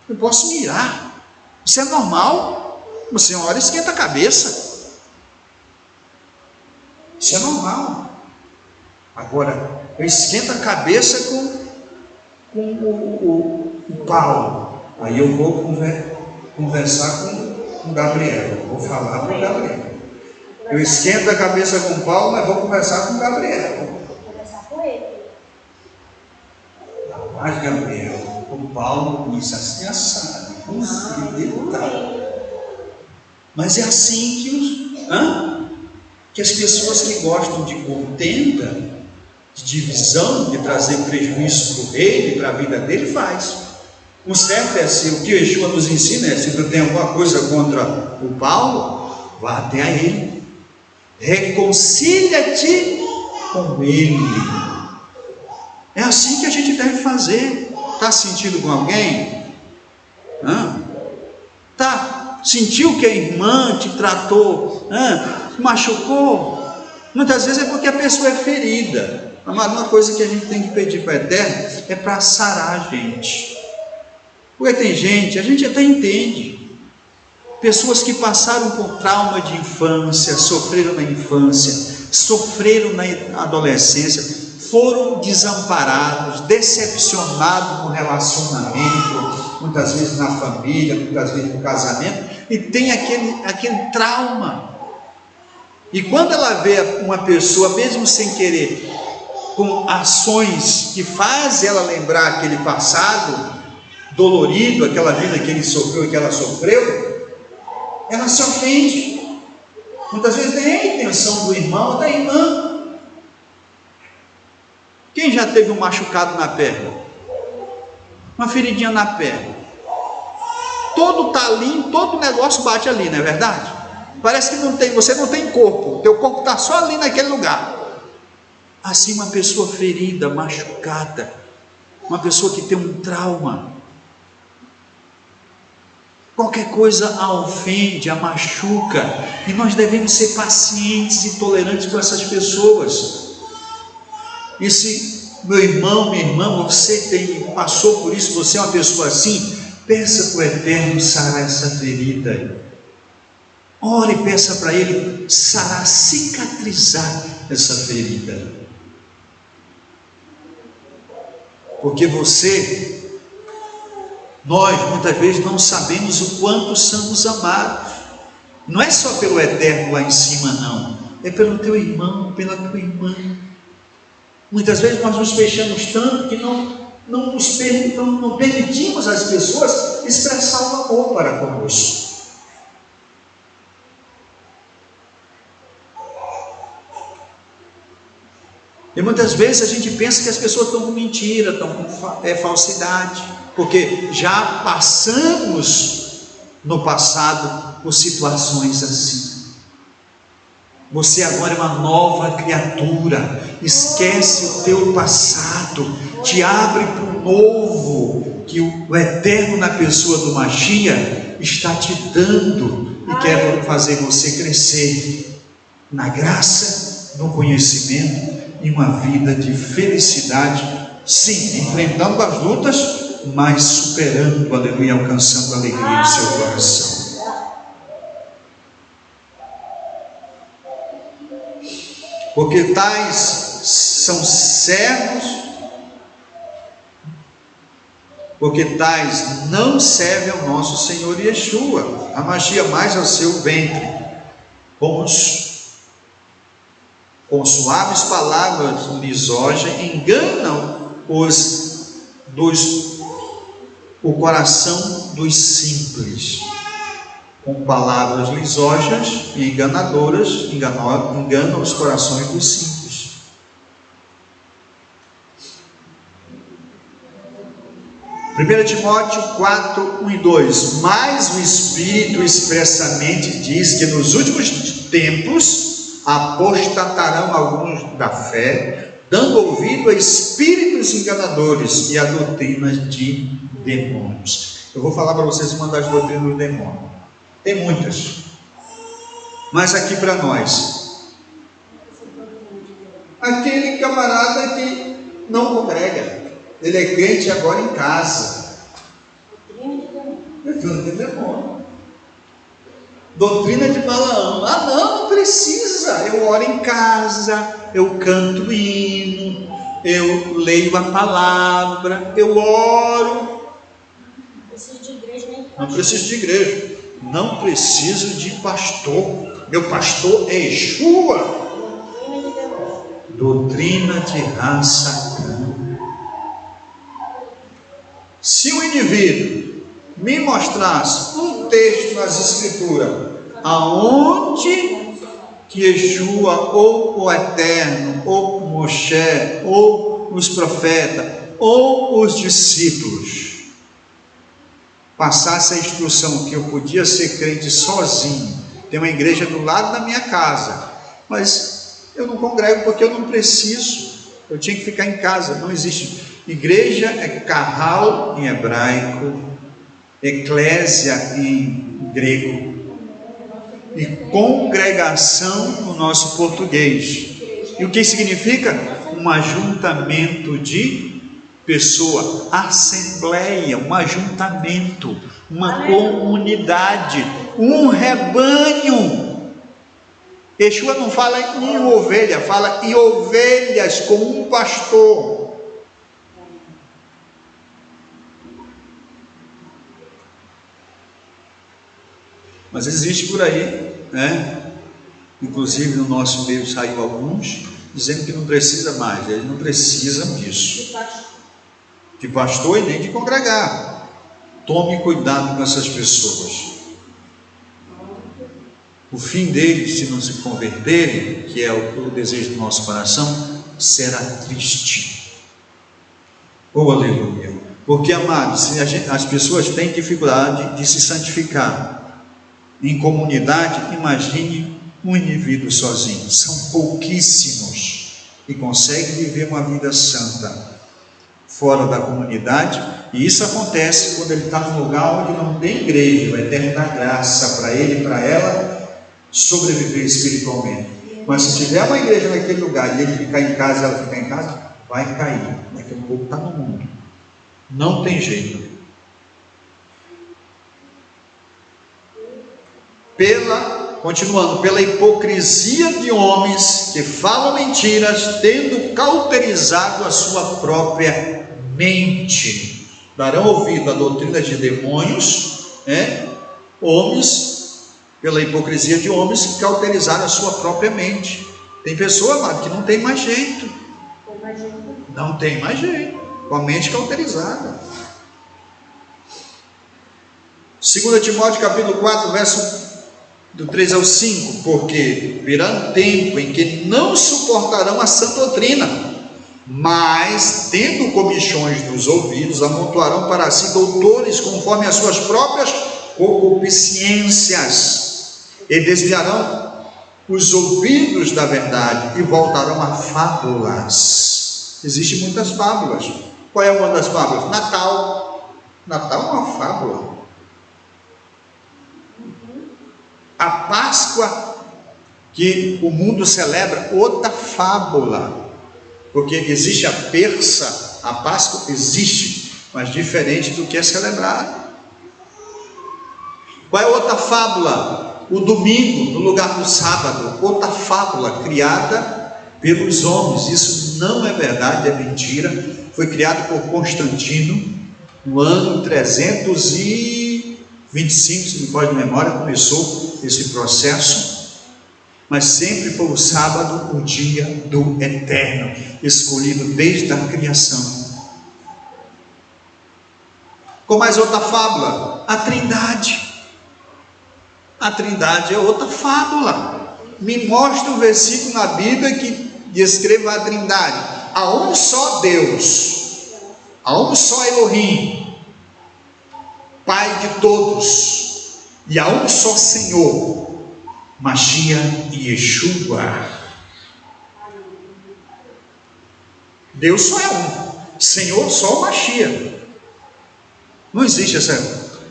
Eu posso me irar. Isso é normal. Uma senhora esquenta a cabeça. Isso é normal. Agora, eu esquento a cabeça com o Paulo. Aí eu vou conversar com o Gabriel. Eu vou falar com o Gabriel. Eu esquento a cabeça com o Paulo, mas vou conversar com o Gabriel. Vou conversar com ele. Mas Gabriel, o Paulo isso assim assado. Mas é assim que as pessoas que gostam de contenda, de divisão, de trazer prejuízo para o reino e para a vida dele, faz. O certo é assim, o que o Yeshua nos ensina é: se tu tem alguma coisa contra o Paulo, vá até a ele, reconcilia-te com ele. É assim que a gente deve fazer. Está sentindo com alguém? Sentiu que a irmã te tratou, machucou? Muitas vezes é porque a pessoa é ferida. Mas uma coisa que a gente tem que pedir para o Eterno é para sarar a gente. Porque tem gente, a gente até entende, pessoas que passaram por trauma de infância, sofreram na infância, sofreram na adolescência, foram desamparados, decepcionados no relacionamento, muitas vezes na família, muitas vezes no casamento, e tem aquele trauma. E quando ela vê uma pessoa, mesmo sem querer, com ações que fazem ela lembrar aquele passado dolorido, aquela vida que ele sofreu e que ela sofreu, ela se ofende. Muitas vezes nem é a intenção do irmão ou da irmã. Quem já teve um machucado na perna? Uma feridinha na perna. Todo talinho, todo negócio bate ali, não é verdade? Parece que você não tem corpo, o teu corpo está só ali naquele lugar. Assim, uma pessoa ferida, machucada, uma pessoa que tem um trauma, qualquer coisa a ofende, a machuca, e nós devemos ser pacientes e tolerantes com essas pessoas. E se meu irmão, minha irmã, você passou por isso, você é uma pessoa assim, peça para o Eterno sarar essa ferida. Ore e peça para Ele sarar, cicatrizar essa ferida. Porque nós muitas vezes não sabemos o quanto somos amados. Não é só pelo Eterno lá em cima, não. É pelo teu irmão, pela tua irmã. Muitas vezes nós nos fechamos tanto que não permitimos às pessoas expressar o amor para conosco. E muitas vezes a gente pensa que as pessoas estão com mentira, estão com falsidade, porque já passamos no passado por situações assim. Você agora é uma nova criatura, esquece o teu passado, te abre para o novo, que o Eterno na pessoa do Mashiach está te dando, e quer fazer você crescer na graça, no conhecimento, e uma vida de felicidade Sim, enfrentando as lutas, mas superando, aleluia, alcançando alegria no seu coração. Porque tais são servos, porque tais não servem ao nosso Senhor Yeshua, a magia mais ao seu ventre, com suaves palavras lisonjas, enganam o coração dos simples, com palavras lisonjas e enganadoras, enganam os corações dos simples. 1 Timóteo 4, 1 e 2. Mas o Espírito expressamente diz que nos últimos tempos apostatarão alguns da fé, dando ouvido a espíritos enganadores e a doutrinas de demônios. Eu vou falar para vocês uma das doutrinas do demônio. Tem muitas, mas aqui para nós, aquele camarada que não congrega, ele é crente agora em casa. Doutrina de demônio. Doutrina de Balaão. Ah, não precisa. Eu oro em casa, eu canto hino, eu leio a palavra, eu oro. Não preciso de igreja. Não preciso de pastor. Meu pastor é Yeshua. Doutrina de raça crã. Se o indivíduo me mostrasse um texto nas Escrituras, aonde que Yeshua, ou o Eterno, ou Moshe, ou os profetas, ou os discípulos, passasse a instrução que eu podia ser crente sozinho, tem uma igreja do lado da minha casa, mas eu não congrego porque eu não preciso, eu tinha que ficar em casa. Não existe. Igreja é carral em hebraico, eclésia em grego e congregação no nosso português. E o que significa? Um ajuntamento de pessoa, assembleia, um ajuntamento, uma comunidade, um rebanho. Yeshua não fala em ovelha, fala em ovelhas com um pastor. Mas existe por aí, né? Inclusive no nosso meio saiu alguns dizendo que não precisa mais. Eles não precisam disso, de pastor e nem de congregar. Tome cuidado com essas pessoas. O fim deles, se não se converterem, que é o desejo do nosso coração, será triste. Oh, aleluia! Porque, amados, as pessoas têm dificuldade de se santificar. Em comunidade, imagine um indivíduo sozinho. São pouquíssimos que conseguem viver uma vida santa fora da comunidade, e isso acontece quando ele está num lugar onde não tem igreja. O Eterno dá graça para ele e para ela sobreviver espiritualmente. Mas se tiver uma igreja naquele lugar e ele ficar em casa, ela ficar em casa, vai cair. Daqui a pouco está no mundo. Não tem jeito. Continuando, pela hipocrisia de homens que falam mentiras, tendo cauterizado a sua própria mente, darão ouvido à doutrina de demônios, homens, pela hipocrisia de homens que cauterizaram a sua própria mente. Tem pessoa, amado, que não tem mais jeito, não tem mais jeito, com a mente cauterizada. 2 Timóteo capítulo 4, verso do 3 ao 5, porque virá um tempo em que não suportarão a sã doutrina, mas, tendo comichões nos ouvidos, amontoarão para si doutores conforme as suas próprias concupiscências, e desviarão os ouvidos da verdade, e voltarão a fábulas. Existem muitas fábulas. Qual é uma das fábulas? Natal. Natal é uma fábula. A Páscoa que o mundo celebra, outra fábula, porque existe a persa A Páscoa existe, mas diferente do que é celebrado. Qual é outra fábula? O domingo no lugar do sábado. Outra fábula criada pelos homens. Isso não é verdade, é mentira. Foi criado por Constantino no ano 325, se me pode de memória, começou esse processo. Mas sempre foi o sábado, o dia do Eterno, escolhido desde a criação. Com mais outra fábula, a Trindade. A Trindade é outra fábula. Me mostra um versículo na Bíblia que descreva a Trindade. Há um só Deus, há um só Elohim, Pai de todos, e há um só Senhor, Mashiach e Yeshua. Deus só é um, Senhor só o Mashiach. Não existe essa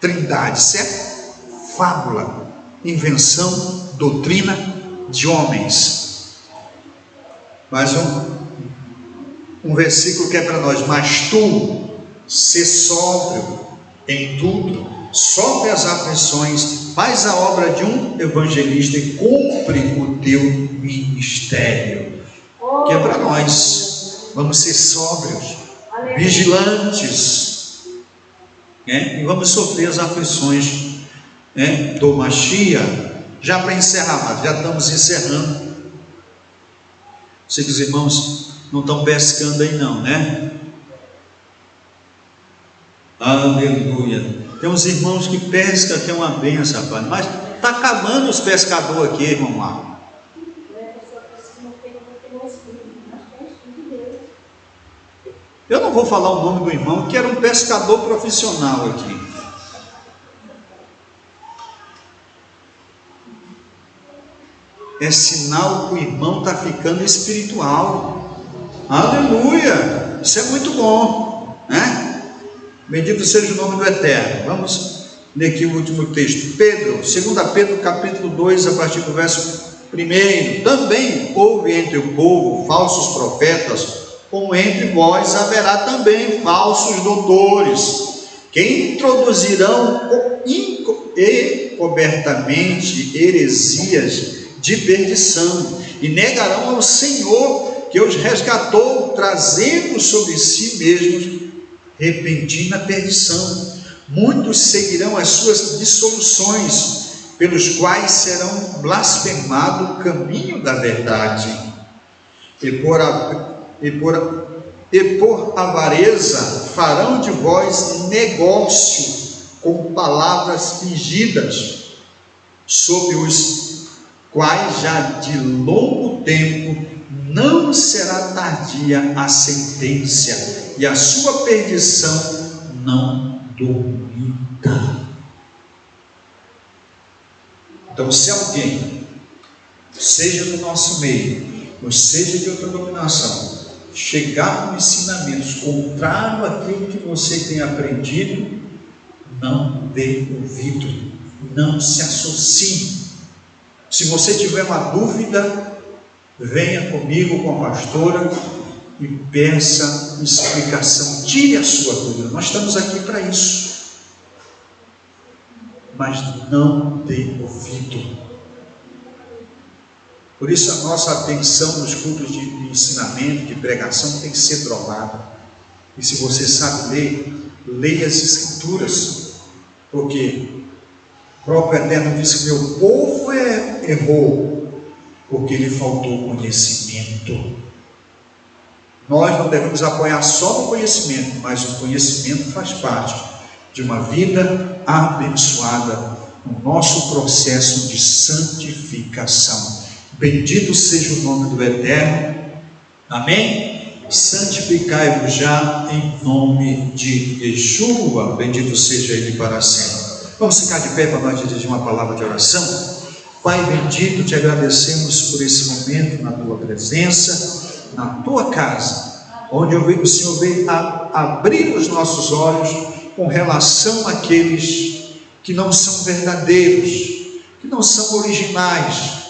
Trindade, isso é fábula, invenção, doutrina de homens. Mais um versículo que é para nós: mas tu, sê sóbrio em tudo, sofre as aflições, faz a obra de um evangelista e cumpre o teu ministério. Que é para nós. Vamos ser sóbrios, vigilantes, e vamos sofrer as aflições do Mashiach. Já para encerrar, já estamos encerrando. Sei que os irmãos não estão pescando aí não, né? Aleluia. Tem uns irmãos que pescam, que é uma benção, rapaz. Mas está acabando os pescadores aqui, irmão Marco. Eu não vou falar o nome do irmão, que era um pescador profissional aqui. É sinal que o irmão está ficando espiritual. Aleluia! Isso é muito bom, né? Bendito seja o nome do Eterno. Vamos ler aqui o último texto. Pedro, 2 Pedro capítulo 2, a partir do verso 1. Também houve entre o povo falsos profetas, como entre vós haverá também falsos doutores, que introduzirão encobertamente heresias de perdição, e negarão ao Senhor que os resgatou, trazendo sobre si mesmos repentina perdição. Muitos seguirão as suas dissoluções, pelos quais serão blasfemado o caminho da verdade, e por avareza farão de vós negócio com palavras fingidas, sob os quais já de longo tempo não será tardia a sentença, e a sua perdição não dormita. Então, se alguém, seja do nosso meio, ou seja de outra denominação, chegar com ensinamentos contrário àquilo que você tem aprendido, não dê ouvido, não se associe. Se você tiver uma dúvida, venha comigo, com a pastora, e peça explicação. Tire a sua dúvida, nós estamos aqui para isso. Mas não dê ouvido. Por isso a nossa atenção nos cultos de ensinamento, de pregação, tem que ser trovada. E se você sabe ler, leia as Escrituras, porque o próprio Eterno disse que meu povo errou, porque lhe faltou conhecimento. Nós não devemos apoiar só no conhecimento, mas o conhecimento faz parte de uma vida abençoada no nosso processo de santificação. Bendito seja o nome do Eterno. Amém? Santificai-vos já em nome de Yeshua. Bendito seja Ele para sempre. Vamos ficar de pé para nós dirigir uma palavra de oração. Pai bendito, te agradecemos por esse momento na tua presença, na tua casa, onde o Senhor veio abrir os nossos olhos com relação àqueles que não são verdadeiros, que não são originais,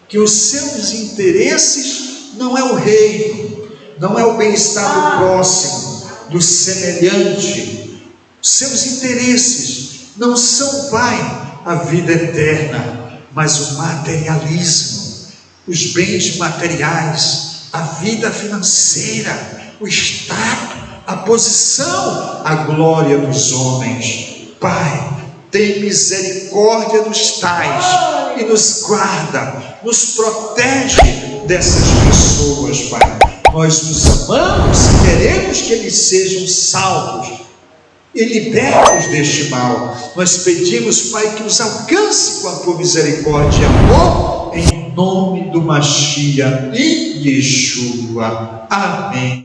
que os seus interesses não é o reino, não é o bem-estar do próximo, do semelhante. Seus interesses não são, Pai, a vida eterna, mas o materialismo, os bens materiais, a vida financeira, o status, a posição, a glória dos homens. Pai, tem misericórdia dos tais e nos guarda, nos protege dessas pessoas, Pai. Nós os amamos e queremos que eles sejam salvos e libertos deste mal. Nós pedimos, Pai, que os alcance com a tua misericórdia e amor, em nome do Mashiach e Yeshua. Amém.